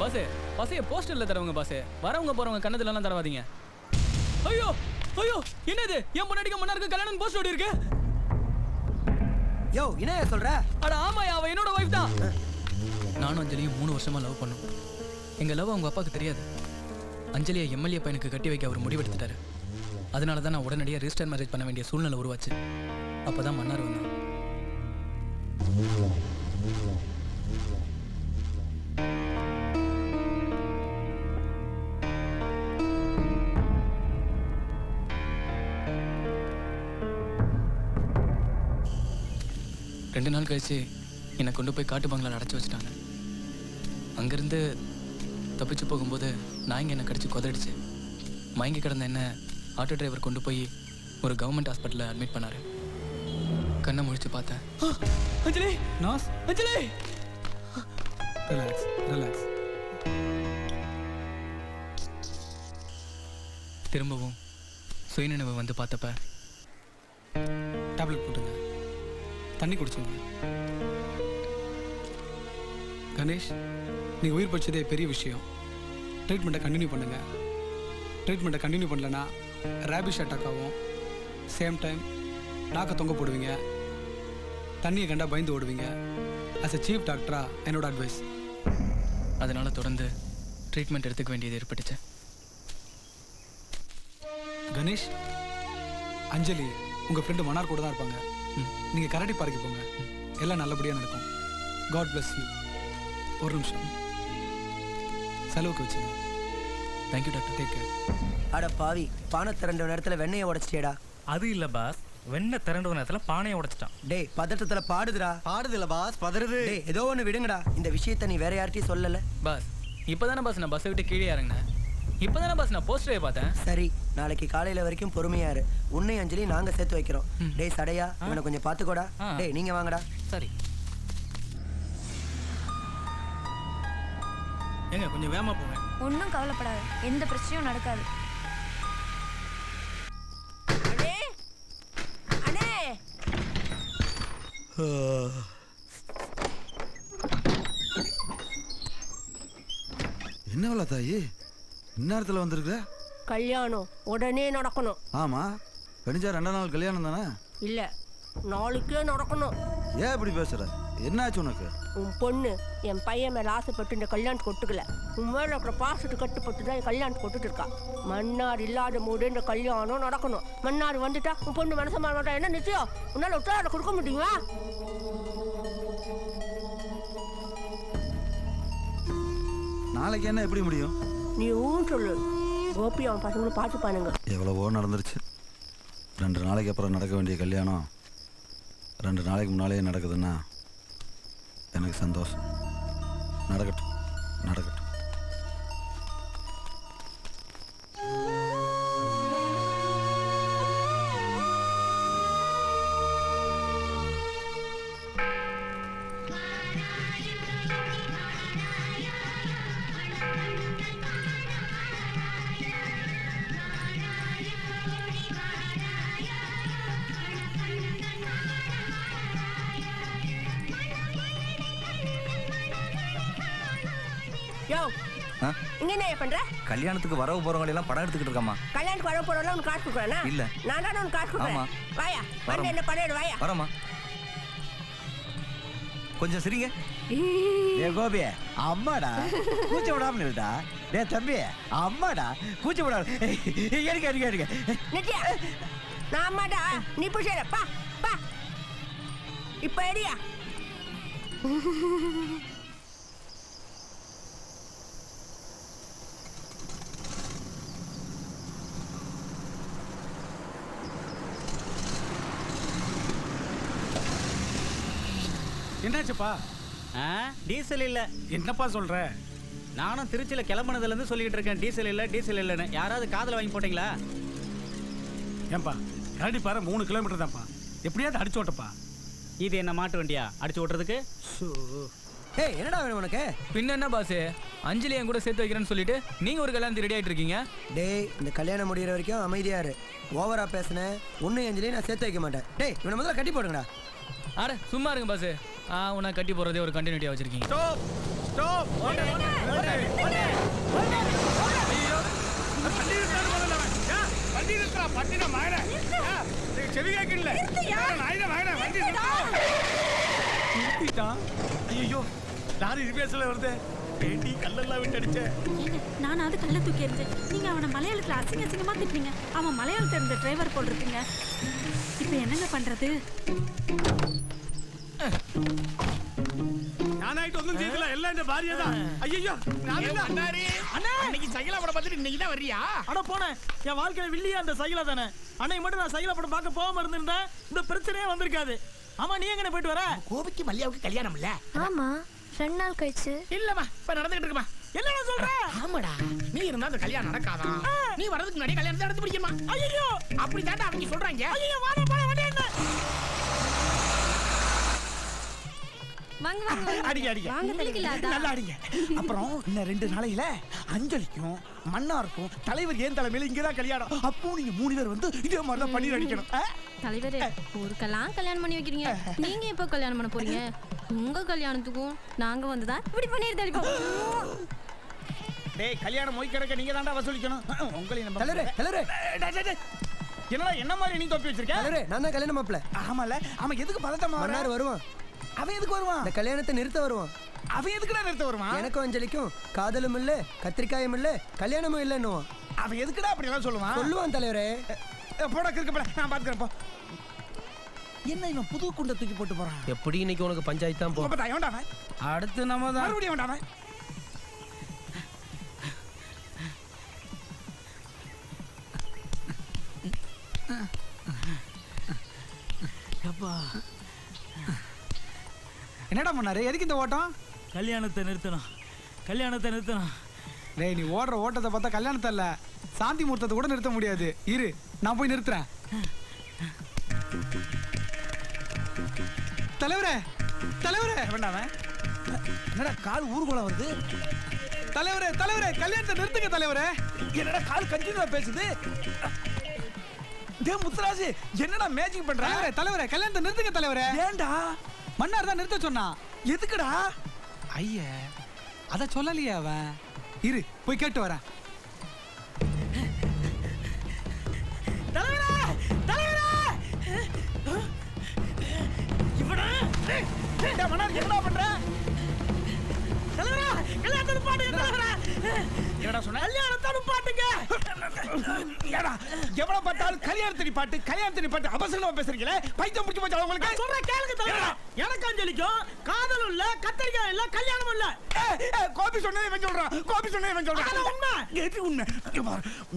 பாசே பசைய போஸ்டர்ல தரவங்க பாசே, வரவங்க போறவங்க கண்ணத்துல எல்லாம் தரவாதீங்க. ஐயோ ஐயோ, என்னது என் பொண்டாட்டிக்கு மன்னாருக்கு கல்யாணம் போஸ்ட் ஓடி இருக்கு. யோ என்ன சொல்ற? அட ஆமாயா, அவ என்னோட வைஃப் தான். நானும் அஞ்சலியும் 3 வருஷமா லவ் பண்ணோம். எங்க லவ் அவங்க அப்பாவுக்கு தெரியாது. அஞ்சலியை எம்எல்ஏ பையனுக்கு கட்டி வைக்க அவர் முடிவெடுத்துட்டாரு. அதனால தான் நான் உடனடியாக ரிஜிஸ்டர் மேரேஜ் பண்ண வேண்டிய சூழ்நிலை உருவாச்சு. அப்பதான் மன்னார் வந்தான். ரெண்டு நாள் கழிச்சு என்னை கொண்டு போய் காட்டு பங்களால் அடைச்சி வச்சுட்டாங்க. அங்கேருந்து தப்பிச்சு போகும்போது நாய்ங்க என்னை கடிச்சு கொதடிச்சு. மயங்கி கிடந்த என்ன ஆட்டோ டிரைவர் கொண்டு போய் ஒரு கவர்மெண்ட் ஹாஸ்பிட்டலில் அட்மிட் பண்ணார். கண்ணை முழிச்சு பார்த்தேன். அஞ்சலி நாஸ், அஞ்சலி. Relax relax. திரும்பவும் சுயநினைவு வந்து பார்த்தப்ப டேப்லெட் போட்டுங்க, தண்ணி குடிச்சுங்க. கணேஷ், நீங்கள் உயிர் பச்சதே பெரிய விஷயம். ட்ரீட்மெண்ட்டை கண்டினியூ பண்ணுங்கள். ட்ரீட்மெண்ட்டை கண்டினியூ பண்ணலன்னா ரேபிஸ் அட்டாக் ஆகும். சேம் டைம் நாக்கை தொங்க போடுவீங்க, தண்ணியை கண்டா பயந்து ஓடுவீங்க. ஆஸ் எ சீஃப் டாக்டராக என்னோட அட்வைஸ். அதனால் தொடர்ந்து ட்ரீட்மெண்ட் எடுத்துக்க வேண்டியது ஏற்பட்டுச்சு. கணேஷ், அஞ்சலி உங்கள் ஃப்ரெண்டு மன்னார் கூட தான் இருப்பாங்க. நீங்கள் கரடி பார்க்க போங்க, எல்லாம் நல்லபடியாக நடக்கும். God bless you. ஒரு நிமிஷம் செலவுக்கு வச்சுங்க. Thank you doctor, take care. அட பாவி, பானை திரண்ட நேரத்தில் வெண்ணையை உடைச்சிட்டேடா. அது இல்லை பாஸ், வெண்ணெய் திரண்ட நேரத்தில் பானையை உடைச்சிட்டான். டேய் பதட்டத்தில் பாடுதுடா. பாடுது இல்லை பாஸ், பதறுது. டேய் ஏதோ ஒன்று விடுங்கடா, இந்த விஷயத்தை நீ வேற யார்ட்டையும் சொல்லலை. பாஸ் இப்போதானே பாஸ் நான் பஸ்ஸை விட்டு கீழே இறங்கினேன். இப்போதானே பாஸ் நான் போஸ்டரே பார்த்தேன். சரி, நாளைக்கு காலையில வரைக்கும் பொறுமையா இரு. உன்னை அஞ்சலி நாங்க சேர்த்து வைக்கிறோம். டேய் சடையா, இவனை கொஞ்சம் பாத்துக்கோடா. டேய் நீங்க வாங்கடா. சரி ஏங்க, கொஞ்சம் வேகமா போங்க. ஒன்றும் கவலைப்படாது, எந்த பிரச்சனையும் நடக்காது. அண்ணே அண்ணே, என்னவளா தாயி இந்நேரத்தில் வந்திருக்க? கல்யாணம் உடனே நடக்கணும். ஆமா, வெடிஞ்சா 2 நாள் கல்யாணம் தானே? இல்ல, நாளைக்கே நடக்கணும். ஏன் இப்படி பேசுற? என்னாச்சு உனக்கு? உன் பொண்ணு என் பையன் மேல ஆசைப்பட்டு இந்த கல்யாணத்துக்கு ஒட்டுக்கல. உன் மேல இருக்கிற பாசத்துக்கு கட்டுப்பட்டு தான் கல்யாணத்துக்கு ஒட்டுட்டு இருக்கா. மன்னார் இல்லாத போது இந்த கல்யாணம் நடக்கணும். மன்னார் வந்துட்டா உன் பொண்ணு மனச மாட்டா. என்ன நிச்சயம்? உன்னால உத்தரவாதம் கொடுக்க முடியுமா? நாளைக்கு என்ன எப்படி முடியும்? நீ ஊன்னு சொல்லு, கோபி அவன் பசங்களும் பார்த்துப்பானுங்க. எவ்வளவோ நடந்துருச்சு. 2 நாளைக்கு அப்புறம் நடக்க வேண்டிய கல்யாணம் 2 நாளைக்கு முன்னாலே நடக்குதுன்னா எனக்கு சந்தோஷம். நடக்கட்டும் நடக்கட்டும். யோ இங்க என்ன பண்ற? கல்யாணத்துக்கு வரவு போறவங்க எல்லாம் படம் எடுத்துக்கிட்டு இருக்கமா. கல்யாணத்துக்கு வர போறவங்க உனக்கு காசு கொடுக்குறானா? இல்ல நான் தான் உனக்கு காசு கொடுக்குறேன். வாயா வந்து என்ன படம் எடு வாயா. வரமா கொஞ்சம் சரிங்க. ஏ கோபி அம்மாடா கூச்ச விடாம நில்டா. டே தம்பி அம்மாடா கூச்ச விடாம எடுக்க. நித்யா நான் அம்மாடா நீ புஷேர பா பா இப்ப எடியா. என்னாச்சுப்பா? டீசல் இல்ல. என்னப்பா சொல்ற? நானும் திருச்சியில கிளம்புனதுல இருந்து சொல்லிட்டு இருக்கேன் டீசல் இல்லைன்னு. யாராவது காதுல வாங்கி போட்டீங்களா? ஏன்பா கரடி பாரு 3 கிலோமீட்டர் தான்ப்பா. எப்படியாவது அடிச்சு ஓட்டப்பா. இது என்ன மாட்டு வண்டியா அடிச்சு ஓட்டுறதுக்கு? ஏய் என்னடா வேணும் உனக்கு? பின்ன என்ன பாஸ், அஞ்சலி என் கூட சேர்த்து வைக்கிறேன்னு சொல்லிட்டு நீங்க ஒரு கல்யாணத்துக்கு ரெடி ஆயிட்டு இருக்கீங்க. டேய் இந்த கல்யாணம் முடிகிற வரைக்கும் அமைதியா இரு. ஓவரா பேசுன ஒன்னும் அஞ்சலி நான் சேர்த்து வைக்க மாட்டேன். டேய் இவனை முதல்ல கட்டி போடுங்கடா. அட சும்மா இருங்க பாஸ். உன்னை கட்டி போறதே ஒரு கண்டினியூட்டியா வச்சிருக்கீங்க. Stop stop. வண்டி நிறுத்தா பட்டின மாயற. செவி கேக்கல. நாயிட வாங்கடா வண்டி நிறுத்திட்டா. ஐயோ லாரி ரிவர்ஸ்ல வருதே. பேட்டி கல்லெல்லாம் விட்டு அடிச்சே. நான் அது கல்ல தூக்கி எறிஞ்சேன். நீங்க அவனை மலையாளத்துல அசிங்கமா திட்டுறீங்க. அவன் மலையாளத்துல இருந்த டிரைவர் போல் இருக்கீங்க. இப்போ என்னங்க பண்றது? நானாயிட்டு ஒண்ணும் கேட்கல. எல்லாம் இந்த பாரியா தான். ஐயோ அண்ணாரி அண்ணா அன்னைக்கு சைக்கிளா படம் பார்த்துட்டு இன்னைக்கு தான் வர்றியா? அட போனேன். என் வாழ்க்கையில வில்லியா அந்த சைக்கிளா தானே. அன்னைக்கு மட்டும் நான் சைக்கிளா படம் பார்க்க போகாம இருந்திருந்தேன் இந்த பிரச்சனையே வந்திருக்காது. ஆமா நீ எங்க போயிட்டு வர? கோபிக்கு மல்லியாவுக்கு கல்யாணம் இல்ல? ஆமா 2 நாள் கழிச்சு. இல்லம்மா இப்ப நடந்துகிட்டு இருக்குமா. என்ன சொல்ற? ஆமாடா நீ இருந்தா அந்த கல்யாணம் நடக்காதா? நீ வரதுக்கு முன்னாடி கல்யாணத்தை நடத்தி முடிக்கமா? ஐயோ அப்படி தாண்டா அவங்க சொல்றாங்க. ஐயோ வாடா போடா வண்டி என்ன? வாங்க வாங்க அடிங்க நல்லா அடிங்க. அப்புறம் இன்னும் 2 நாளையில அஞ்சலிக்கும் மன்னாருக்கும் தலைவர் ஏன் தலைமையில இங்கதான் கல்யாணம். அப்போ நீங்க 3 பேர் வந்து இதே மாதிரி தான் பண்ணி அடிக்கணும். தலைவரே ஊருக்கெல்லாம் கல்யாணம் பண்ணி வைக்கிறீங்க. நீங்க எப்போ கல்யாணம் பண்ண போறீங்க? உங்க கல்யாணத்துக்கும் நாங்க வந்துதான் இப்படி பண்ணிட்டு அடிப்போம். டேய் கல்யாணம் மொய் கிடக்க நீங்க தாண்டா வசூலிக்கணும். உங்களையும் நம்ம தலைவரே என்னடா என்ன மாதிரி நீ தொப்பி வச்சிருக்க? தலைவரே நான் தான் கல்யாணம் மாப்ள. ஆமால அவன் எதுக்கு பதட்டமா மன்னார் வருவான். அவன் எதுக்கு வருவான்? இந்த கல்யாணத்தை நிறுத்த வருவான். அவன் எதுக்குடா நிறுத்த வருவான்? எனக்கும் அஞ்சலிக்கும் காதலும் இல்ல கத்திரிக்காயும் இல்ல கல்யாணமும் இல்லன்னுவான். அவன் எதுக்குடா அப்படி எல்லாம் சொல்லுவான் தலைவரே. போடா கிறுக்கு போடா நான் பாத்துக்கிறேன் போ. என்ன இவன் புது குண்டை தூக்கி போட்டு போறான்? எப்படி இன்னைக்கு உனக்கு பஞ்சாயத்து தான் போ. அடுத்து நம்ம தான் மறுபடியும் வேண்டாம். என்னடா பண்ணாரு? எதுக்கு இந்த ஓட்டம்? கல்யாணத்தை நிறுத்தணும். டேய் நீ ஓடுற ஓட்டத்தை பார்த்தா கல்யாணத்தை இல்ல சாந்தி முகூர்த்தத்தை கூட நிறுத்த முடியாது. இரு நான் போய் நிறுத்துறேன். தலைவரே வேண்டாம என்னடா கால் ஊர்கோலம் வருது? தலைவரே கல்யாணத்தை நிறுத்துங்க தலைவரே. என்னடா கால் கண்டினியூவா பேசுது? டேய் முத்துராஜ் என்னடா மேஜிக் பண்ற? தலைவரே கல்யாணத்தை நிறுத்துங்க தலைவரே. ஏன்டா? மன்னார் தான் நிறுத்த சொன்னா. எதுக்குடா? ஐயா அத சொல்லலையே அவன். இரு போய் கேட்டு வரேன். என்னடா பண்ற? என்னடா சொன்ன? கல்யாணத்தை பாட்டுங்க. எவ்வளவு பார்த்தாலும் கல்யாணத்தடி பாட்டு அவசரமா பேசுறீங்களே பைத்தியம் முடிச்சு போச்சு உங்களுக்கு சொல்றேன் கேளுங்க தலைவரே எனக்கு அஞ்சலிக்கும் காதலும் இல்ல கத்திரிக்காய் இல்ல கல்யாணமும் இல்ல கோபி சொன்னதை இவன் சொல்றான் அது உண்மை எது உண்மை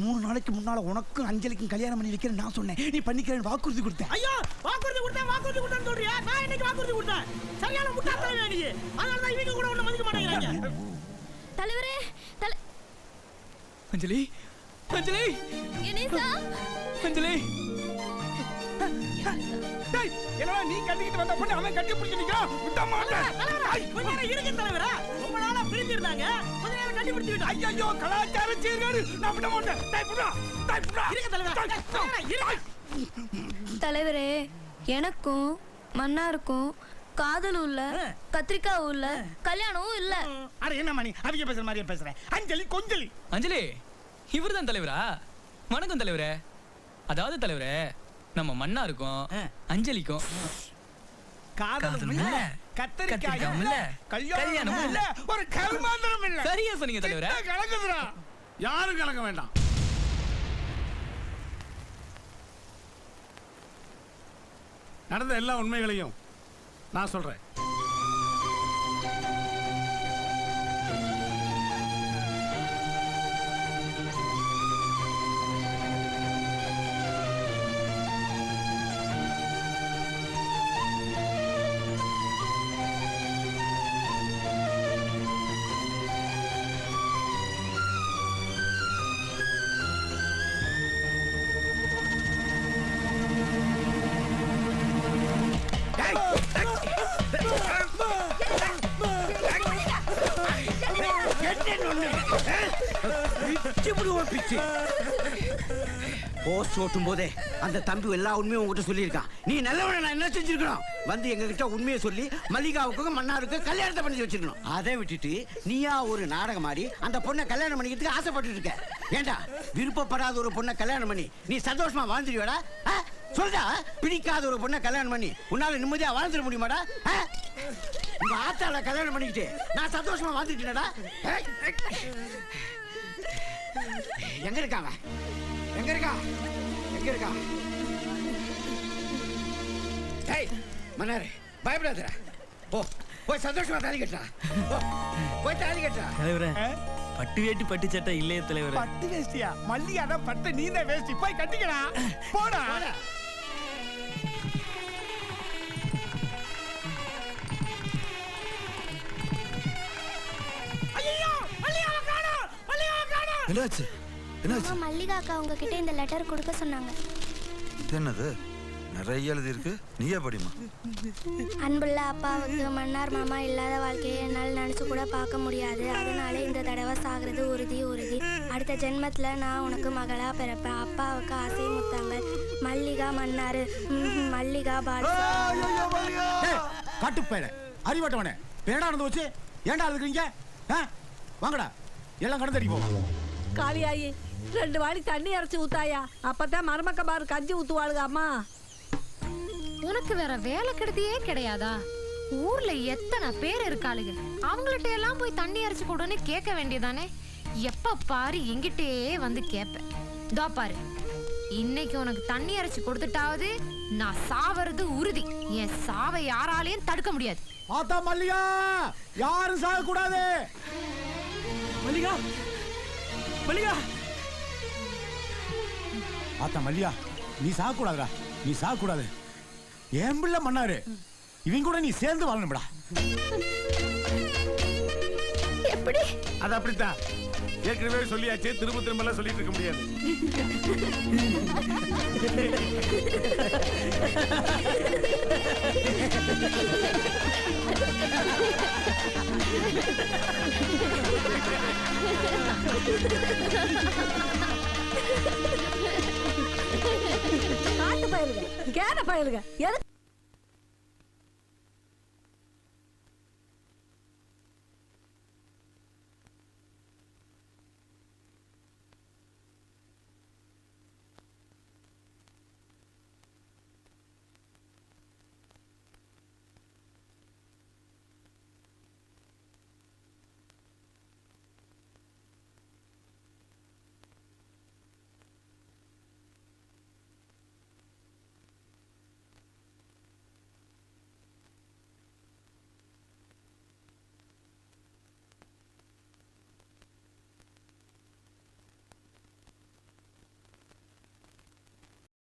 3 நாளைக்கு முன்னால உனக்கும் அஞ்சலிக்கும் கல்யாணம் பண்ணி வைக்கிறேன் நான் சொன்னேன் நீ பண்ணிக்கிறேன்னு வாக்குறுதி கொடுத்தேன் ஐயோ வாக்குறுதி கொடுத்தேன்னு சொல்றியா நான் இன்னைக்கு வாக்குறுதி கொடுத்தேன் சரியான முட்டாள்தனமே நீ அதனால தான் இவங்க கூட ஒண்ணு மதிக்க மாட்டேங்கிறாங்க தலைவரே அஞ்சலி கணேசா அஞ்சலி டேய் என்னடா நீ கட்டிக்கிட்டு வந்த பொண்ணு அவன் கட்டி பிடிச்சு நிக்கறான் விட மாட்டேன் கொஞ்ச நேரம் இருங்க தலைவரா ரொம்ப நாளா பிரிஞ்சு இருந்தாங்க கொஞ்ச நேரம் கட்டி பிடிச்சு விட்டு ஐயோ கலாச்சார சீர்கேடு நான் விட மாட்டேன் டேய் புடா இருங்க தலைவரா தலைவரே எனக்கும் மன்னாருக்கும் காதலும் இல்ல கத்திரிக்காவும் இல்ல கல்யாணமும் இல்ல. அட என்ன மணி அவங்க பேசுற மாதிரியே பேசுறேன். அஞ்சலி இவர்தான் தலைவரா? வணக்கம் தலைவரே. அதாவது தலைவரே நம்ம மன்னாருக்கும் அஞ்சலிக்கும் காதலும் இல்ல கத்திரிக்காயும் இல்ல கல்யாணமும் இல்ல ஒரு கல்மாந்திரம் இல்ல. சரியா சொன்னீங்க தலைவரே. கலக்குதுடா. யாரும் கலக்க வேண்டாம். நடந்த எல்லா உண்மைகளையும் நான் சொல்றேன். போஸ்ட் ஓட்டும் போதே அந்த தம்பி எல்லா உண்மையும் உங்ககிட்ட சொல்லியிருக்கான். நீ நல்லவன நான் என்ன செஞ்சிருக்கணும்? வந்து எங்க கிட்ட உண்மையை சொல்லி மல்லிகாவுக்கும் மன்னாருக்கும் கல்யாணத்தை பண்ணி வச்சிருக்கணும். அதை விட்டுட்டு நீயா ஒரு நாடகம் ஆடி அந்த பொண்ணை கல்யாணம் பண்ணிக்கிறதுக்கு ஆசைப்பட்டு இருக்க. ஏண்டா விருப்பப்படாத ஒரு பொண்ணை கல்யாணம் பண்ணி நீ சந்தோஷமா வாழ்ந்துடுவாடா? சொல்றா, பிடிக்காத ஒரு பொண்ணை கல்யாணம் பண்ணி உன்னால நிம்மதியா வாழ்ந்துட முடியுமாடா? உங்க ஆத்தால கல்யாணம் பண்ணிக்கிட்டு நான் சந்தோஷமா வாழ்ந்துட்டேனடா. எங்க இருக்காங்க? எங்க இருக்கா? எங்க இருக்கா? டேய் மன்னாரே, பயப்படாதடா. போ போய் சந்தோஷமா தாலி கட்டா. போய் தாலி கட்டா. தலைவரே, பட்டு வேட்டி பட்டு சட்டை இல்லையே தலைவரே. பட்டு வேஷ்டியா? மல்லிகாடா பட்டு நீந்த வேஷ்டி. போய் கட்டிக்கடா. போடா. ஐயோ மல்லிகாவை காணோம். மல்லிகாவை காணோம். என்னாச்சு? என்னாச்சு? மல்லிகா அக்கா உங்ககிட்ட இந்த லெட்டர் கொடுக்க சொன்னாங்க. என்னது? நிறைய எழுதி இருக்கு. நீயே படிமா. அன்புள்ள அப்பாவுக்கு மன்னார் மாமா இல்லாத வாழ்க்கையை என்னால் நினைச்சு கூட பார்க்க முடியாது. அதனால இந்த தடவை சாகிறது உறுதி. அடுத்த ஜென்மத்துல நான் உனக்கு மகளா பிறப்பேன். அப்பாவுக்கு ஆசை முத்தங்கள். மல்லிகா மன்னாரு. மல்லிகா பாலு. காட்டுப்பேல அறிவாட்டவனே, பேடா நடந்து வச்சு ஏன்டா அழுகுறீங்க? வாங்கடா, எல்லாம் கடந்தடி போவோம். காளியாயி 2 வாளி தண்ணி அரைச்சு ஊத்தாயா, அப்பதான் மருமக்க பாரு கஞ்சி ஊத்துவாளுங்க. அம்மா, உனக்கு வேற வேலை கிடையவே கிடையாதா? ஊர்ல எத்தனை பேர் இருக்காளுங்க, அவங்கள்ட்ட எல்லாம் போய் தண்ணி அரைச்சு கொடுன்னு கேட்க வேண்டியதானே? எப்ப பாரு எங்கிட்டே வந்து கேப்பேன். இதோ பாரு, இன்னைக்கு உனக்கு தண்ணி அரைச்சு கொடுத்துட்டாவது நான் சாவறது உறுதி. என் சாவை யாராலையும் தடுக்க முடியாது. ஆத்தா மல்லிகா, யாரும் சாக கூடாது. மல்லிகா, மல்லிகா. ஆத்தா மல்லிகா, நீ சாக கூடாதுடா. நீ சாக கூடாது. ஏன் பிள்ளை மன்னாரு, இவங்க கூட நீ சேர்ந்து வாழணும்டா. எப்படி? அது அப்படித்தான். ஏற்கனவே சொல்லியாச்சு, திரும்ப திரும்ப சொல்லிட்டு இருக்க முடியாது. காட்டு பயலுங்க, கேன பயலுங்க, எதுக்கு